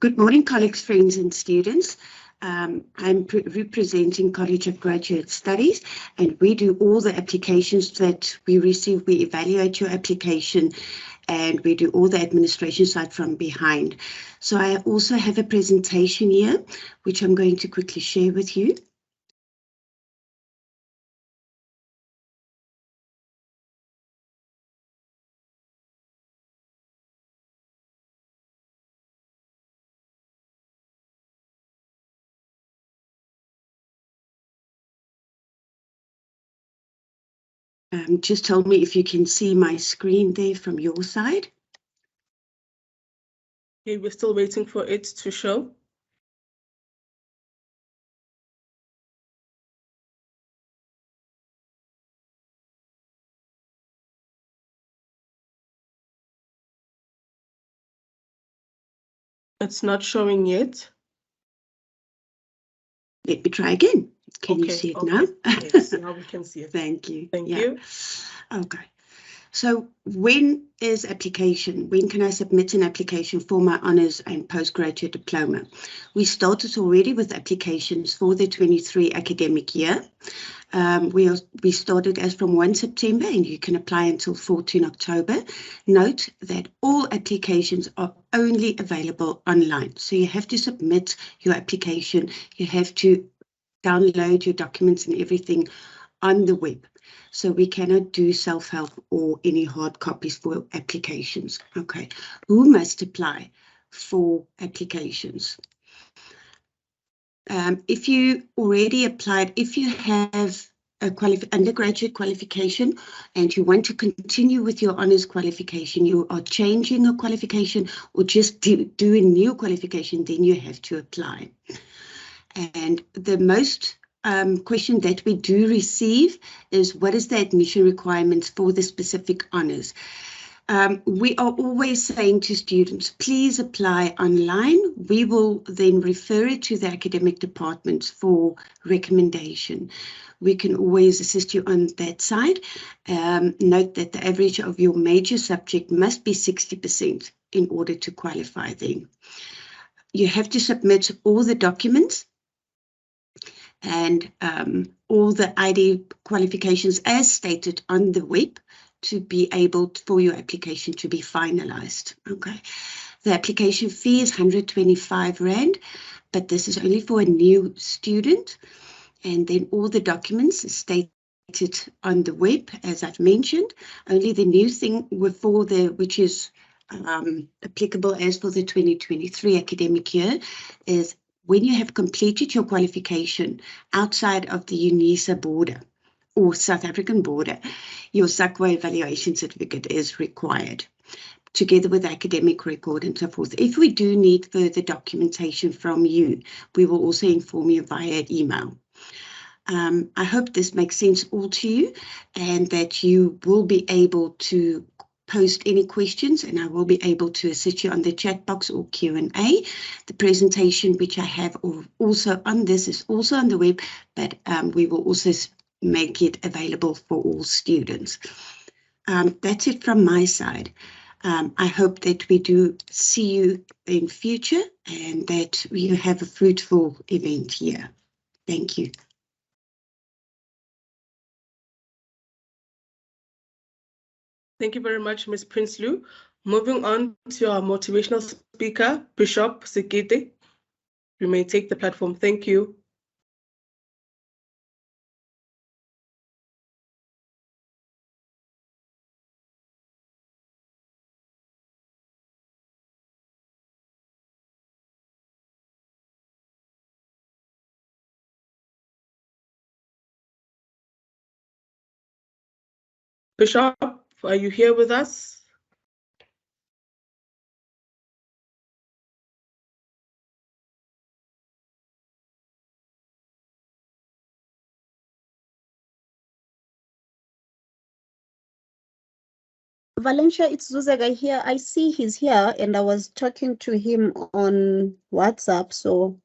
Good morning, colleagues, friends and students. I'm representing College of Graduate Studies, and we do all the applications that we receive. We evaluate your application and we do all the administration side from behind. So I also have a presentation here, which I'm going to quickly share with you. Just tell me if you can see my screen there from your side. Okay, we're still waiting for it to show. It's not showing yet. Let me try again. Can you see it now? Yes, now we can see it. Thank you. Thank you. Okay. So when is application? When can I submit an application for my honours and postgraduate diploma? We started already with applications for the 23 academic year. We started as from 1 September and you can apply until 14 October. Note that all applications are only available online. So you have to submit your application. You have to download your documents and everything on the web. So we cannot do self-help or any hard copies for applications. Okay, who must apply for applications? If you already applied, if you have a undergraduate qualification and you want to continue with your honours qualification, you are changing a qualification or just do a new qualification, then you have to apply. And the most question that we do receive is, what is the admission requirements for the specific honours? We are always saying to students, please apply online. We will then refer it to the academic department for recommendation. We can always assist you on that side. Note that the average of your major subject must be 60% in order to qualify then. You have to submit all the documents and all the ID qualifications as stated on the web to be able for your application to be finalized. Okay. The application fee is 125 Rand, but this is only for a new student. And then all the documents are stated on the web, as I've mentioned. Only the new thing which is applicable as for the 2023 academic year is when you have completed your qualification outside of the UNISA border or South African border, your SAQA evaluation certificate is required, together with academic record and so forth. If we do need further documentation from you, we will also inform you via email. I hope this makes sense all to you and that you will be able to post any questions and I will be able to assist you on the chat box or Q&A. The presentation which I have also on this is also on the web, but we will also make it available for all students. That's it from my side. I hope that we do see you in future and that we have a fruitful event here. Thank you. Thank you very much, Ms. Prinsloo. Moving on to our motivational speaker, Bishop Sekete. You may take the platform. Thank you. Bishop, are you here with us? Valencia, it's Zuzega here. I see he's here and I was talking to him on WhatsApp, so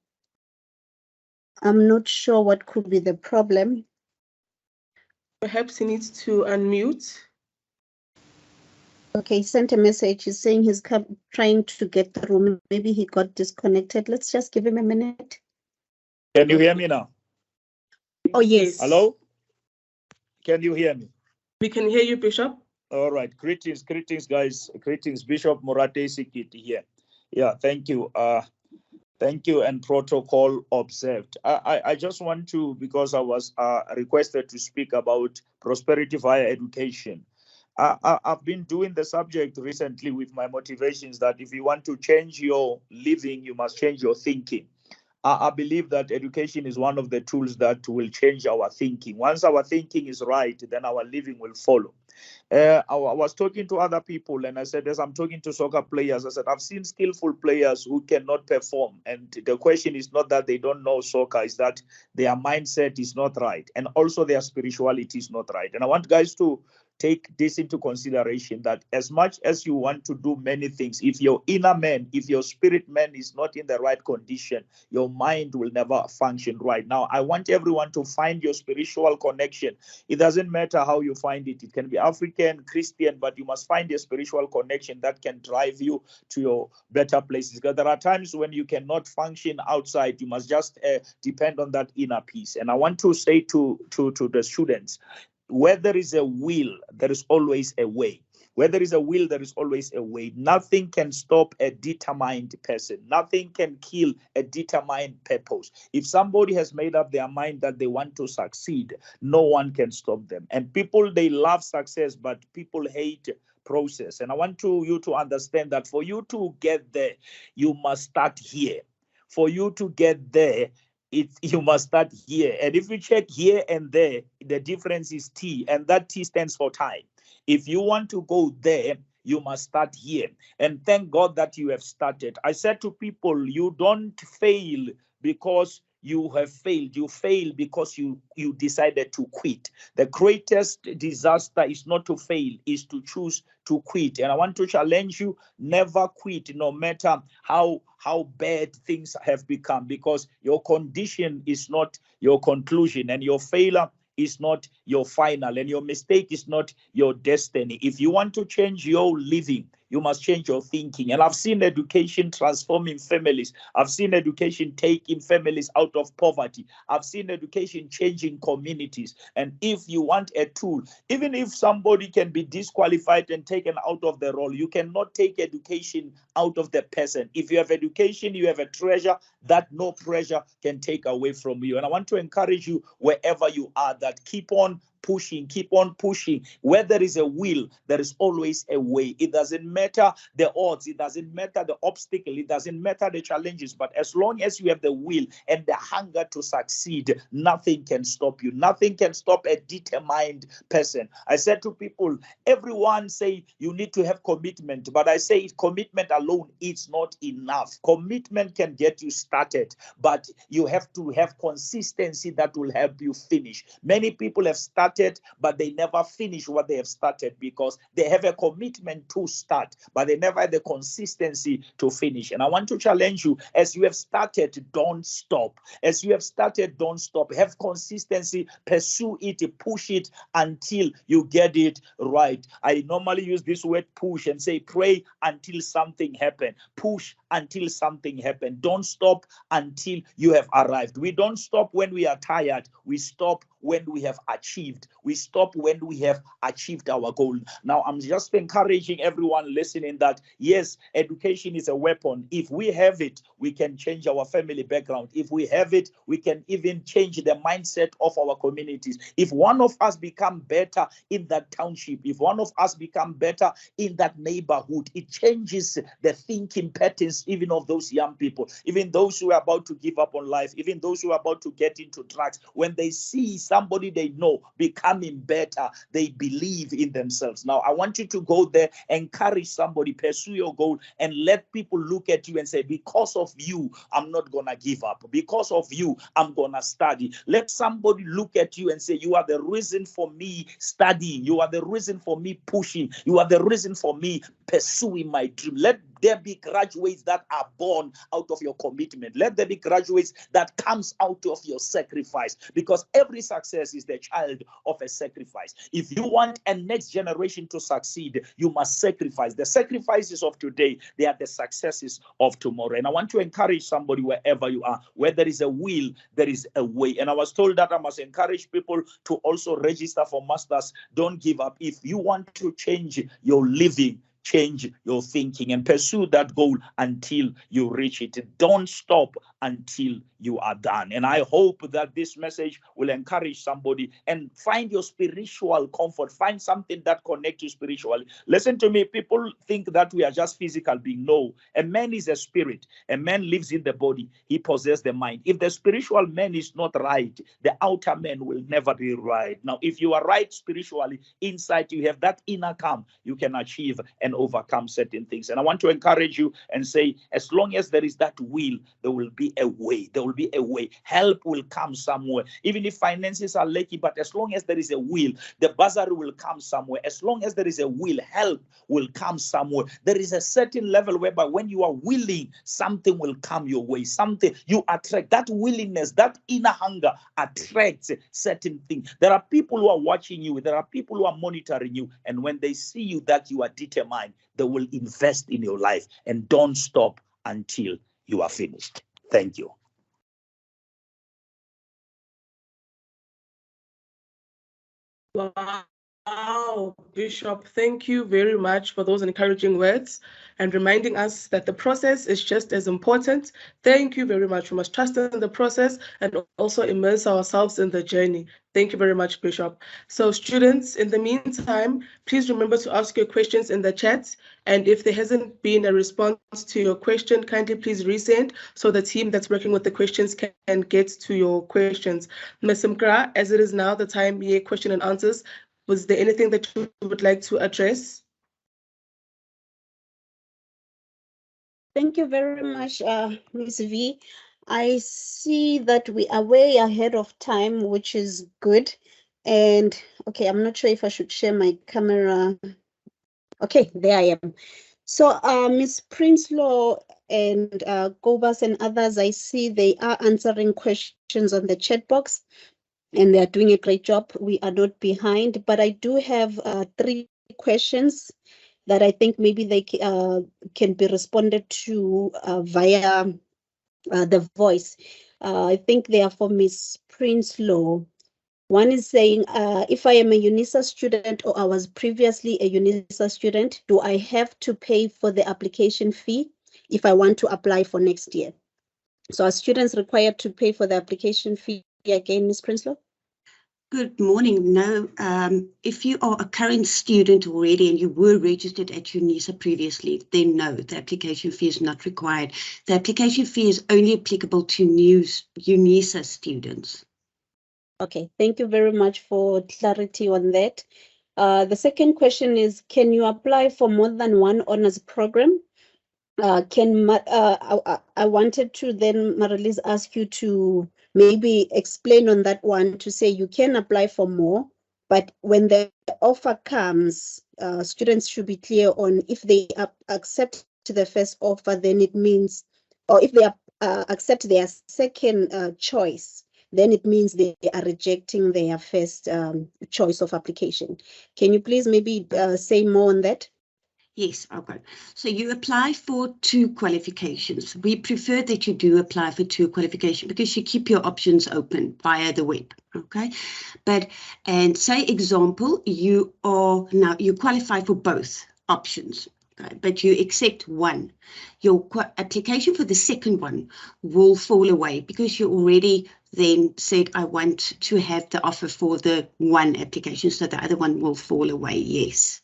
I'm not sure what could be the problem. Perhaps he needs to unmute. Okay, he sent a message. He's saying he's trying to get through. Maybe he got disconnected. Let's just give him a minute. Can you hear me now? Oh, yes. Hello? Can you hear me? We can hear you, Bishop. All right. Greetings, guys. Greetings, Bishop Morate Sikiti here. Yeah, thank you. Thank you, and protocol observed. I just want to, because I was requested to speak about prosperity via education. I've been doing the subject recently with my motivations that if you want to change your living, you must change your thinking. I believe that education is one of the tools that will change our thinking. Once our thinking is right, then our living will follow. I was talking to other people and I said, as I'm talking to soccer players, I said, I've seen skillful players who cannot perform. And the question is not that they don't know soccer, it's that their mindset is not right. And also their spirituality is not right. And I want guys to take this into consideration, that as much as you want to do many things, if your inner man, if your spirit man is not in the right condition, your mind will never function right. Now, I want everyone to find your spiritual connection. It doesn't matter how you find it. It can be African, Christian, but you must find a spiritual connection that can drive you to your better places. Because there are times when you cannot function outside. You must just depend on that inner peace. And I want to say to the students, where there is a will, there is always a way. Where there is a will, there is always a way. Nothing can stop a determined person. Nothing can kill a determined purpose. If somebody has made up their mind that they want to succeed, no one can stop them. And people, they love success, but people hate process. And I want you to understand that for you to get there, you must start here. For you to get there, you must start here. And if you check here and there, the difference is T, and that T stands for time. If you want to go there, you must start here. And thank God that you have started. I said to people, you don't fail because you have failed. You fail because you decided to quit. The greatest disaster is not to fail, is to choose to quit. And I want to challenge you, never quit, no matter how bad things have become, because your condition is not your conclusion, and your failure is not your final, and your mistake is not your destiny. If you want to change your living, You must change your thinking. And I've seen education transforming families. I've seen education taking families out of poverty. I've seen education changing communities. And if you want a tool, even if somebody can be disqualified and taken out of the role, you cannot take education out of the person. If you have education, you have a treasure that no pressure can take away from you. And I want to encourage you wherever you are, that keep on pushing, keep on pushing. Where there is a will, there is always a way. It doesn't matter the odds, it doesn't matter the obstacle, it doesn't matter the challenges, but as long as you have the will and the hunger to succeed, nothing can stop you. Nothing can stop a determined person. I said to people, everyone say you need to have commitment, but I say commitment alone is not enough. Commitment can get you started, but you have to have consistency that will help you finish. Many people have started, but they never finish what they have started because they have a commitment to start, but they never had the consistency to finish. And I want to challenge you, as you have started, don't stop. As you have started, don't stop. Have consistency, pursue it, push it until you get it right. I normally use this word push and say pray until something happens. Push until something happens. Don't stop until you have arrived. We don't stop when we are tired. We stop when we have achieved. We stop when we have achieved our goal. Now, I'm just encouraging everyone listening that, yes, education is a weapon. If we have it, we can change our family background. If we have it, we can even change the mindset of our communities. If one of us become better in that township, if one of us become better in that neighborhood, it changes the thinking patterns even of those young people, even those who are about to give up on life, even those who are about to get into drugs. When they see somebody they know becoming better, they believe in themselves. Now, I want you to go there, encourage somebody, pursue your goal, and let people look at you and say, because of you, I'm not going to give up. Because of you, I'm going to study. Let somebody look at you and say, you are the reason for me studying. You are the reason for me pushing. You are the reason for me pursuing my dream. Let there be graduates that are born out of your commitment. Let there be graduates that comes out of your sacrifice, because every success is the child of a sacrifice. If you want a next generation to succeed, you must sacrifice. The sacrifices of today, they are the successes of tomorrow. And I want to encourage somebody wherever you are, where there is a will, there is a way. And I was told that I must encourage people to also register for masters. Don't give up. If you want to change your living, change your thinking and pursue that goal until you reach it. Don't stop until you are done. And I hope that this message will encourage somebody and find your spiritual comfort. Find something that connects you spiritually. Listen to me. People think that we are just physical being. No, a man is a spirit. A man lives in the body. He possesses the mind. If the spiritual man is not right, the outer man will never be right. Now, if you are right spiritually, inside you have that inner calm, you can achieve and overcome certain things. And I want to encourage you and say, as long as there is that will, there will be a way. There will be a way. Help will come somewhere. Even if finances are leaky, but as long as there is a will, the bursary will come somewhere. As long as there is a will, help will come somewhere. There is a certain level whereby when you are willing, something will come your way. Something you attract. That willingness, that inner hunger attracts certain things. There are people who are watching you. There are people who are monitoring you. And when they see you that you are determined, they will invest in your life. And don't stop until you are finished. Thank you. Wow, Bishop, thank you very much for those encouraging words and reminding us that the process is just as important. Thank you very much. We must trust in the process and also immerse ourselves in the journey. Thank you very much, Bishop. So students, in the meantime, please remember to ask your questions in the chat. And if there hasn't been a response to your question, kindly please resend so the team that's working with the questions can get to your questions. Ms. Mkra, as it is now the time here, question and answers, was there anything that you would like to address? Thank you very much, Ms. V. I see that we are way ahead of time, which is good. And okay, I'm not sure if I should share my camera. Okay, there I am. So Ms. Prinsloo and Gobas and others, I see they are answering questions on the chat box and they are doing a great job. We are not behind, but I do have 3 questions. that I think maybe they can be responded to via the voice. I think they are for Miss Prinsloo. One is saying, if I am a UNISA student or I was previously a UNISA student, do I have to pay for the application fee if I want to apply for next year? So are students required to pay for the application fee again, Ms. Prinsloo? Good morning. No, if you are a current student already and you were registered at UNISA previously, then no, the application fee is not required. The application fee is only applicable to new UNISA students. Okay, thank you very much for clarity on that. The second question is, can you apply for more than one honors program? I wanted to then, Marilise, ask you to maybe explain on that one, to say you can apply for more, but when the offer comes, students should be clear on if they accept the first offer, then it means, or if they accept their second choice, then it means they are rejecting their first choice of application. Can you please maybe say more on that? Yes, okay. So you apply for 2 qualifications. We prefer that you do apply for 2 qualifications because you keep your options open via the web, okay? But, and say example, you qualify for both options, okay? But you accept one. Your application for the second one will fall away because you already then said, I want to have the offer for the one application, so the other one will fall away, yes.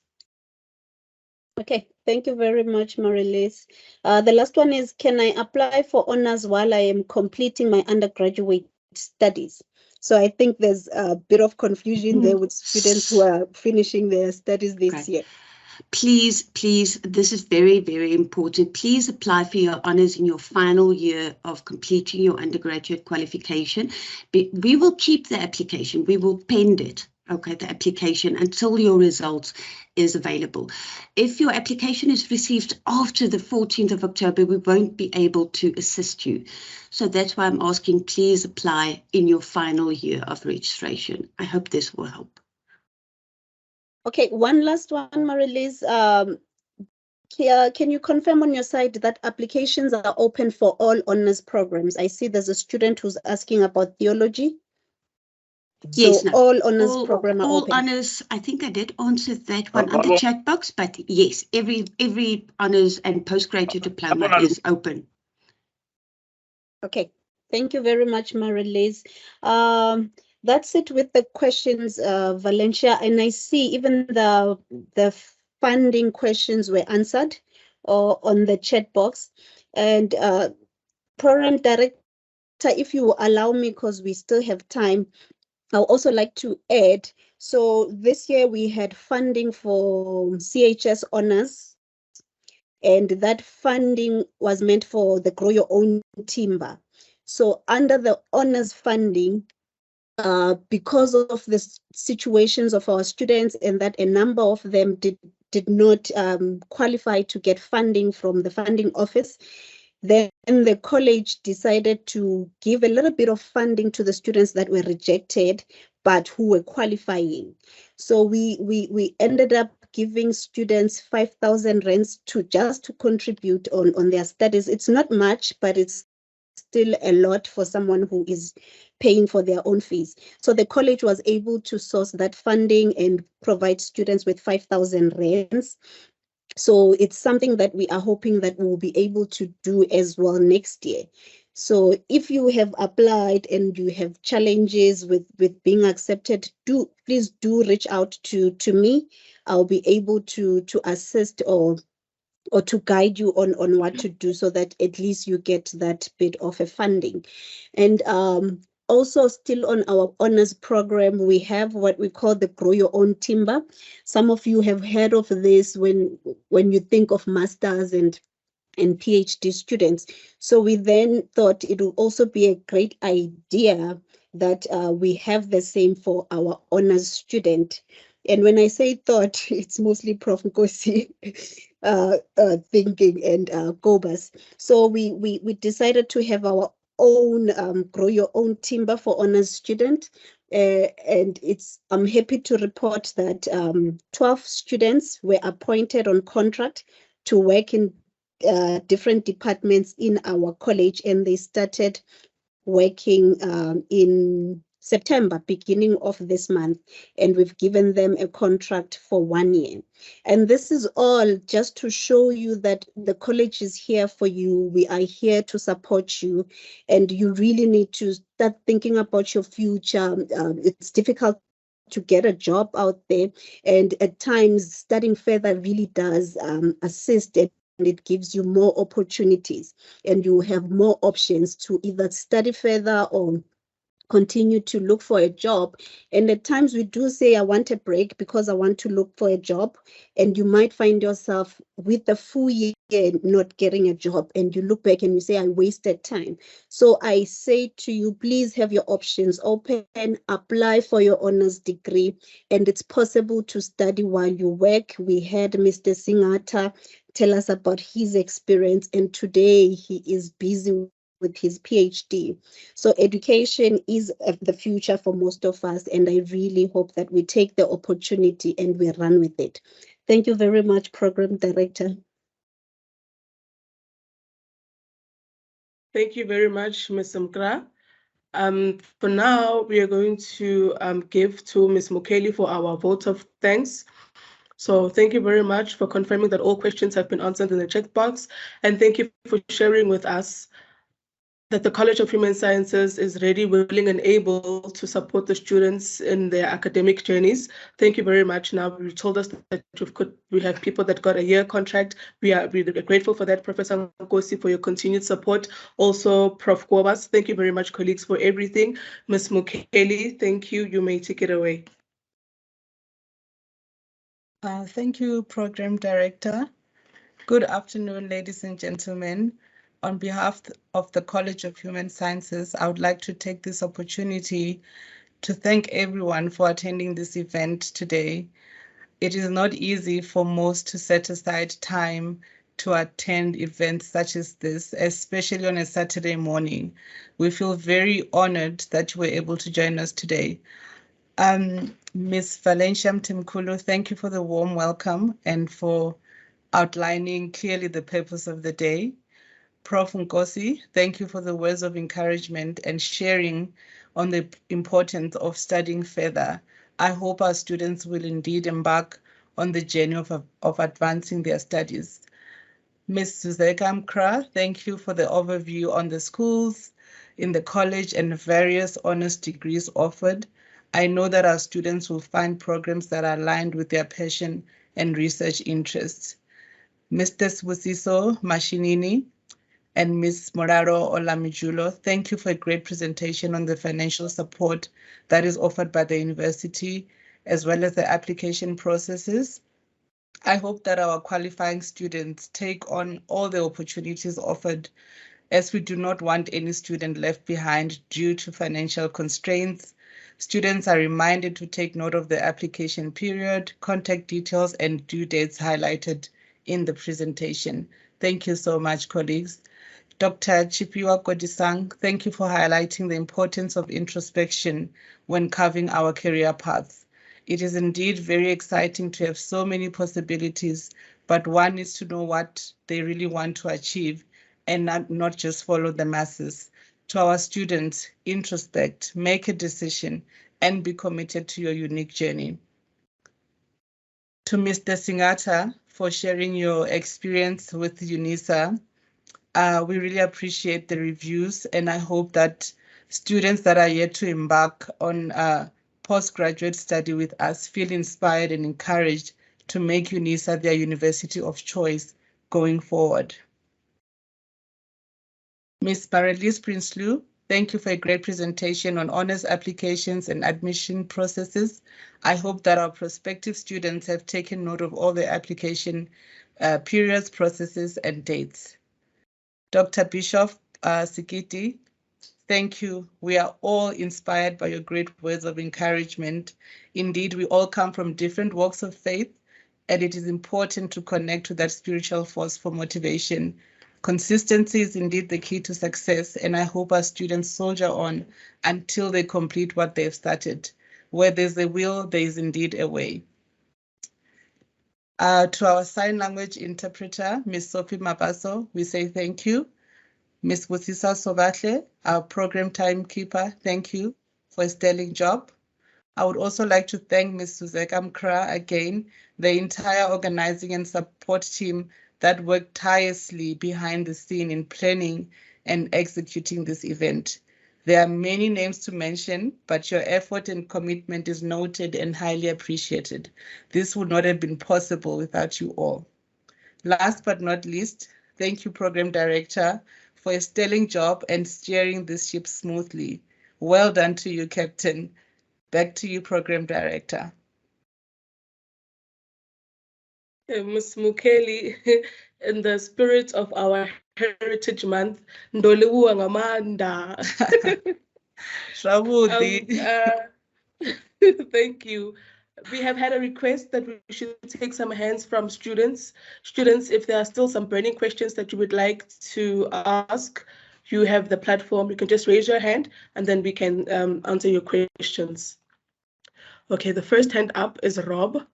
Okay, thank you very much, Marilise. The last one is, can I apply for honors while I am completing my undergraduate studies? So I think there's a bit of confusion there with students who are finishing their studies this year. Please, this is very, very important. Please apply for your honours in your final year of completing your undergraduate qualification. We will keep the application. We will pend it, okay, the application, until your results is available. If your application is received after the 14th of October, we won't be able to assist you. So that's why I'm asking, please apply in your final year of registration. I hope this will help. Okay, one last one, Marilise. Can you confirm on your side that applications are open for all honors programs? I see there's a student who's asking about theology. Yes, so all honors program are all open. honors. I think I did answer that one on the chat box, but yes, every honors and postgraduate diploma is open. Okay, thank you very much, Marilise. That's it with the questions, Valencia, and I see even the funding questions were answered on the chat box. And program director, if you allow me, because we still have time, I'll also like to add, so this year we had funding for CHS Honours, and that funding was meant for the Grow Your Own timber. So under the Honours funding, because of the situations of our students and that a number of them did not qualify to get funding from the funding office, then the college decided to give a little bit of funding to the students that were rejected, but who were qualifying. So we ended up giving students 5,000 rands to contribute on their studies. It's not much, but it's still a lot for someone who is paying for their own fees. So the college was able to source that funding and provide students with 5,000 rands. So it's something that we are hoping that we'll be able to do as well next year. So if you have applied and you have challenges with being accepted, please do reach out to me. I'll be able to assist or to guide you on what to do so that at least you get that bit of a funding. And also still on our honors program, we have what we call the Grow Your Own Timber. Some of you have heard of this when you think of masters and PhD students. So we then thought it would also be a great idea that we have the same for our honors student. And when I say thought, it's mostly Prof. Nkosi thinking and Gobas. So we decided to have our own Grow Your Own Timber for honors student. And I'm happy to report that 12 students were appointed on contract to work in different departments in our college, and they started working in September, beginning of this month, and we've given them a contract for 1 year. And this is all just to show you that the college is here for you. We are here to support you, and you really need to start thinking about your future. It's difficult to get a job out there, and at times studying further really does assist, and it gives you more opportunities, and you have more options to either study further or continue to look for a job. And at times we do say, I want a break because I want to look for a job. And you might find yourself with a full year not getting a job, and you look back and you say, I wasted time. So I say to you, please have your options open, apply for your honors degree, and it's possible to study while you work. We had Mr. Singata tell us about his experience, and today he is busy with his PhD. So education is the future for most of us, and I really hope that we take the opportunity and we run with it. Thank you very much, Program Director. Thank you very much, Ms. Mkra. For now, we are going to give to Ms. Mukeli for our vote of thanks. So thank you very much for confirming that all questions have been answered in the chat box, and thank you for sharing with us that the College of Human Sciences is ready, willing, and able to support the students in their academic journeys. Thank you very much. Now, you told us that we have people that got a year contract. We are really grateful for that, Professor Nkosi, for your continued support. Also, Prof. Kobas, thank you very much, colleagues, for everything. Ms. Mukeli, thank you. You may take it away. Thank you, Program Director. Good afternoon, ladies and gentlemen. On behalf of the College of Human Sciences, I would like to take this opportunity to thank everyone for attending this event today. It is not easy for most to set aside time to attend events such as this, especially on a Saturday morning. We feel very honored that you were able to join us today. Ms. Valencia Mtimkulu, thank you for the warm welcome and for outlining clearly the purpose of the day. Prof. Nkosi, thank you for the words of encouragement and sharing on the importance of studying further. I hope our students will indeed embark on the journey of advancing their studies. Ms. Zuzeka Mkra, thank you for the overview on the schools in the college and various honors degrees offered. I know that our students will find programs that are aligned with their passion and research interests. Mr. Sibusiso Mashinini and Ms. Moraro Olamijulo, thank you for a great presentation on the financial support that is offered by the university, as well as the application processes. I hope that our qualifying students take on all the opportunities offered, as we do not want any student left behind due to financial constraints. Students are reminded to take note of the application period, contact details, and due dates highlighted in the presentation. Thank you so much, colleagues. Dr. Chipiwa Kodisang, thank you for highlighting the importance of introspection when carving our career paths. It is indeed very exciting to have so many possibilities, but one needs to know what they really want to achieve and not just follow the masses. To our students, introspect, make a decision, and be committed to your unique journey. To Mr. Singata, for sharing your experience with UNISA, we really appreciate the reviews, and I hope that students that are yet to embark on postgraduate study with us feel inspired and encouraged to make UNISA their university of choice going forward. Ms. Barrelis Prinsloo, thank you for a great presentation on honors applications and admission processes. I hope that our prospective students have taken note of all the application periods, processes, and dates. Dr. Bishop Sikiti, thank you. We are all inspired by your great words of encouragement. Indeed, we all come from different walks of faith, and it is important to connect to that spiritual force for motivation. Consistency is indeed the key to success, and I hope our students soldier on until they complete what they've started. Where there's a will, there is indeed a way. To our sign language interpreter, Ms. Sophie Mabaso, we say thank you. Ms. Busisa Sobatle, our program timekeeper, thank you for a sterling job. I would also like to thank Ms. Suzeka Mkra again, the entire organizing and support team that worked tirelessly behind the scene in planning and executing this event. There are many names to mention, but your effort and commitment is noted and highly appreciated. This would not have been possible without you all. Last but not least, thank you, Program Director, for a sterling job and steering this ship smoothly. Well done to you, Captain. Back to you, Program Director. Ms. Mukeli, in the spirit of our Heritage Month, Ndoliwa Ngamanda. Thank you. We have had a request that we should take some hands from students. Students, if there are still some burning questions that you would like to ask, you have the platform. You can just raise your hand and then we can answer your questions. Okay, the first hand up is Rob.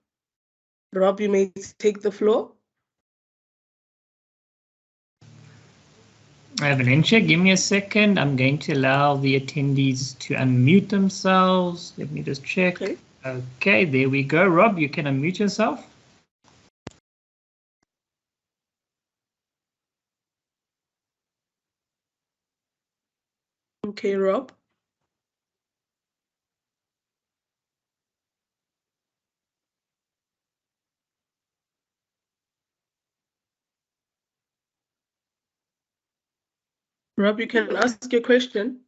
Rob, you may take the floor. Valencia, give me a second. I'm going to allow the attendees to unmute themselves. Let me just check. Okay, there we go. Rob, you can unmute yourself. Okay, Rob. Rob, you can ask your question.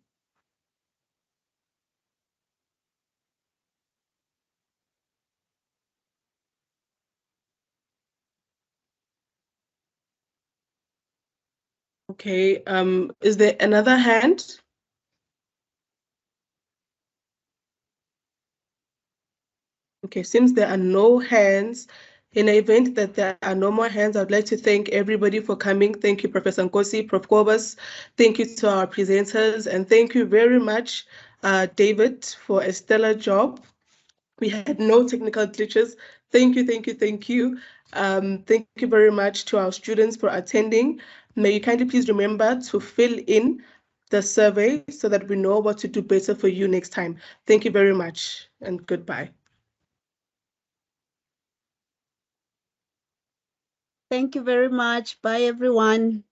Okay, is there another hand? Okay, since there are no hands, in the event that there are no more hands, I'd like to thank everybody for coming. Thank you, Professor Nkosi, Prof. Kobus. Thank you to our presenters, and thank you very much, David, for a stellar job. We had no technical glitches. Thank you, thank you, thank you. Thank you very much to our students for attending. May you kindly please remember to fill in the survey so that we know what to do better for you next time. Thank you very much and goodbye. Thank you very much. Bye, everyone.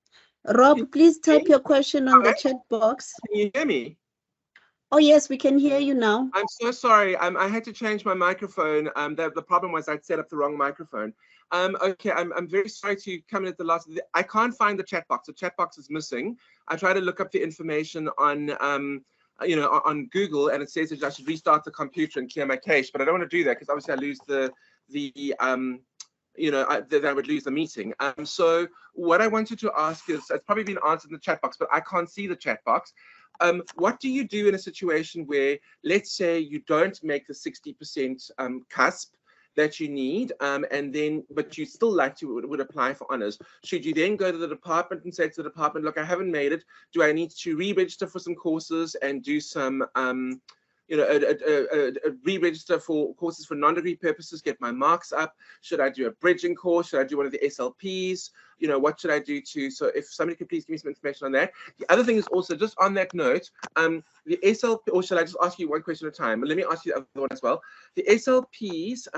Rob, please type your question on the chat box. Can you hear me? Oh, yes, we can hear you now. I'm so sorry. I had to change my microphone. The problem was I'd set up the wrong microphone. Okay, I'm very sorry to come in at the last. I can't find the chat box. The chat box is missing. I tried to look up the information on, on Google, and it says that I should restart the computer and clear my cache. But I don't want to do that because obviously I lose that I would lose the meeting. So what I wanted to ask is, it's probably been answered in the chat box, but I can't see the chat box. What do you do in a situation where, let's say, you don't make the 60% cusp that you need, but you still like to would apply for honours? Should you then go to the department and say to the department, look, I haven't made it. Do I need to re-register for some courses and do some re-register for courses for non-degree purposes, get my marks up? Should I do a bridging course? Should I do one of the SLPs? What should I do so if somebody could please give me some information on that. The other thing is also, just on that note, the SLP, or shall I just ask you one question at a time? Let me ask you the other one as well. The SLPs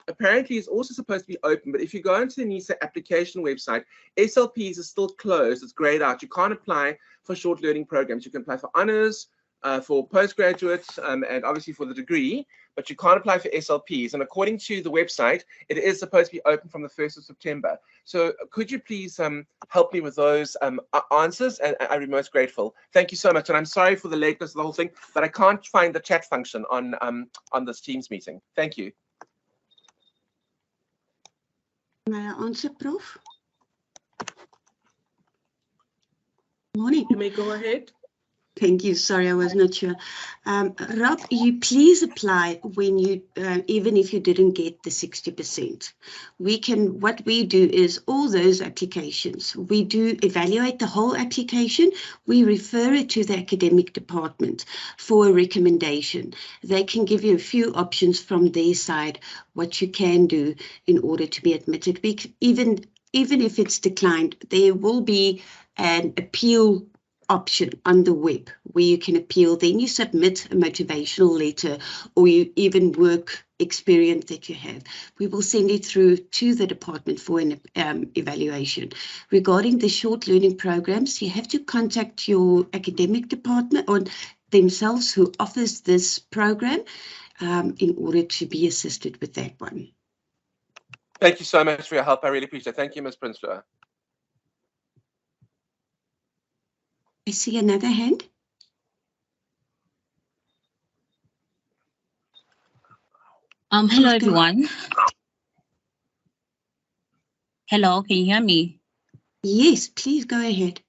apparently is also supposed to be open, but if you go into the NISA application website, SLPs is still closed, it's grayed out. You can't apply for short learning programs. You can apply for honours, for postgraduates, and obviously for the degree, but you can't apply for SLPs. And according to the website, it is supposed to be open from the 1st of September. So could you please help me with those answers? And I'd be most grateful. Thank you so much. And I'm sorry for the lateness of the whole thing, but I can't find the chat function on this Teams meeting. Thank you. May I answer, Prof? Morning. You may go ahead. Thank you. Sorry, I was not sure. Rob, you please apply when you, even if you didn't get the 60%. What we do is all those applications, we do evaluate the whole application. We refer it to the academic department for a recommendation. They can give you a few options from their side, what you can do in order to be admitted. Even if it's declined, there will be an appeal option on the web where you can appeal. Then you submit a motivational letter or you even work experience that you have. We will send it through to the department for an evaluation. Regarding the short learning programs, you have to contact your academic department or themselves who offers this program in order to be assisted with that one. Thank you so much for your help. I really appreciate it. Thank you, Ms. Prinsloo. I see another hand. Hello, everyone. Hello, can you hear me? Yes, please go ahead.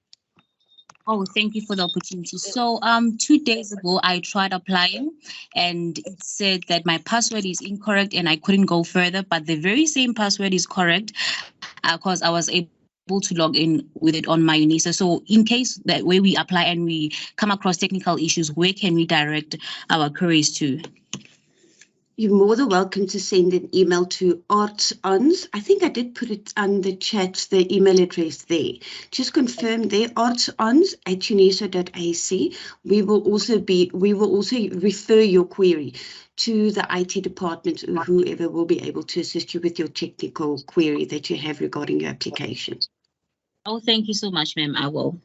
Oh, thank you for the opportunity. So 2 days ago, I tried applying and it said that my password is incorrect and I couldn't go further, but the very same password is correct because I was able to log in with it on my UNISA. So in case that where we apply and we come across technical issues, where can we direct our queries to? You're more than welcome to send an email to artsons. I think I did put it on the chat, the email address there. Just confirm there, artsons@unisa.ac. We will also refer your query to the IT department, or whoever will be able to assist you with your technical query that you have regarding your application. Oh, thank you so much, ma'am. I will.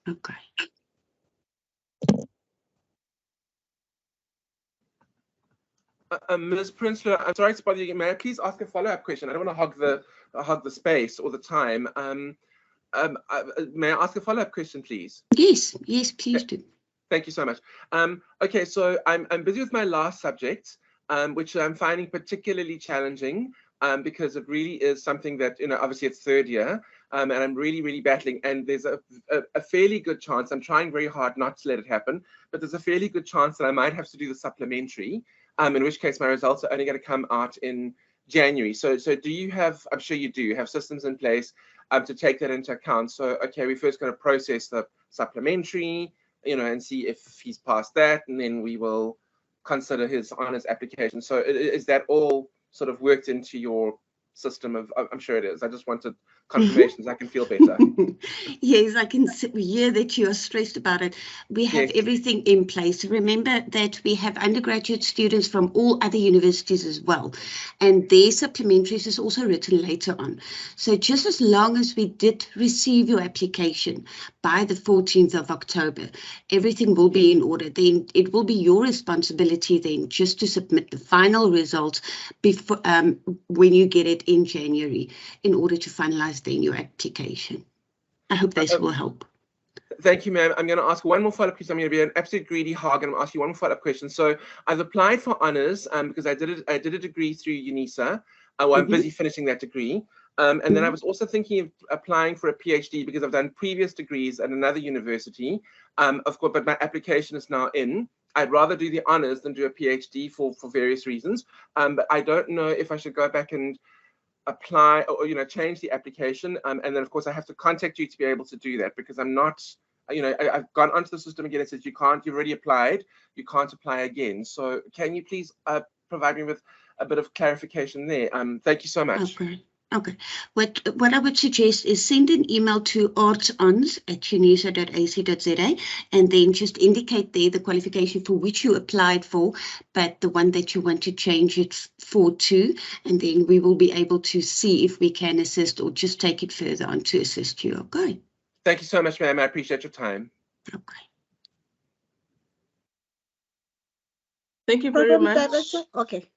Okay. Ms. Prinsloo, I'm sorry to bother you. May I please ask a follow-up question? I don't want to hog the space or the time. May I ask a follow-up question, please? Yes, please do. Thank you so much. Okay, so I'm busy with my last subject, which I'm finding particularly challenging because it really is something that, obviously it's third year, and I'm really battling. And there's a fairly good chance, I'm trying very hard not to let it happen, but there's a fairly good chance that I might have to do the supplementary, in which case my results are only going to come out in January. So do you have, I'm sure you do, have systems in place to take that into account? So, okay, we're first going to process the supplementary, and see if he's passed that, and then we will consider his honours application. So is that all sort of worked into your system of, I'm sure it is. I just wanted confirmations. I can feel better. Yes, I can hear that you are stressed about it. We have everything in place. Remember that we have undergraduate students from all other universities as well, and their supplementaries is also written later on. So just as long as we did receive your application by the 14th of October, everything will be in order. Then it will be your responsibility then just to submit the final results before when you get it in January in order to finalize then your application. I hope this will help. Thank you, ma'am. I'm going to ask one more follow-up question. I'm going to be an absolute greedy hog, and I'm asking you one more follow-up question. So I've applied for honours because I did a degree through UNISA. I'm busy finishing that degree. And then I was also thinking of applying for a PhD because I've done previous degrees at another university. Of course, but my application is now in. I'd rather do the honours than do a PhD for various reasons. But I don't know if I should go back and apply or change the application, and then of course I have to contact you to be able to do that, because I'm not, I've gone onto the system again. It says you've already applied, you can't apply again. So can you please provide me with a bit of clarification there? Thank you so much. Okay. What I would suggest is send an email to artsons@unisa.ac.za and then just indicate there the qualification for which you applied for, but the one that you want to change it for to, and then we will be able to see if we can assist or just take it further on to assist you. Okay. Thank you so much, ma'am. I appreciate your time. Okay. Thank you very much. Director? Okay.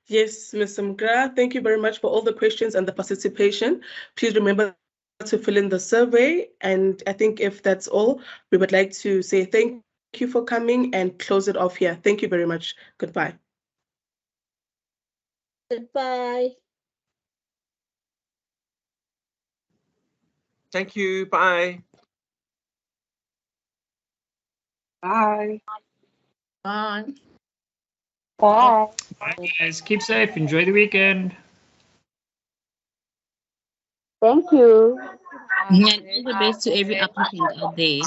Yes, Ms. Mgra, thank you very much for all the questions and the participation. Please remember to fill in the survey. And I think if that's all, we would like to say thank you for coming and close it off here. Thank you very much. Goodbye. Goodbye. Thank you. Bye. Bye. Bye. Bye. Bye, guys. Keep safe. Enjoy the weekend. Thank you. And all the best to every applicant out there.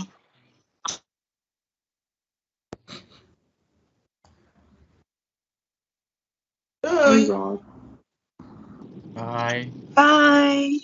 Bye. Bye. Bye.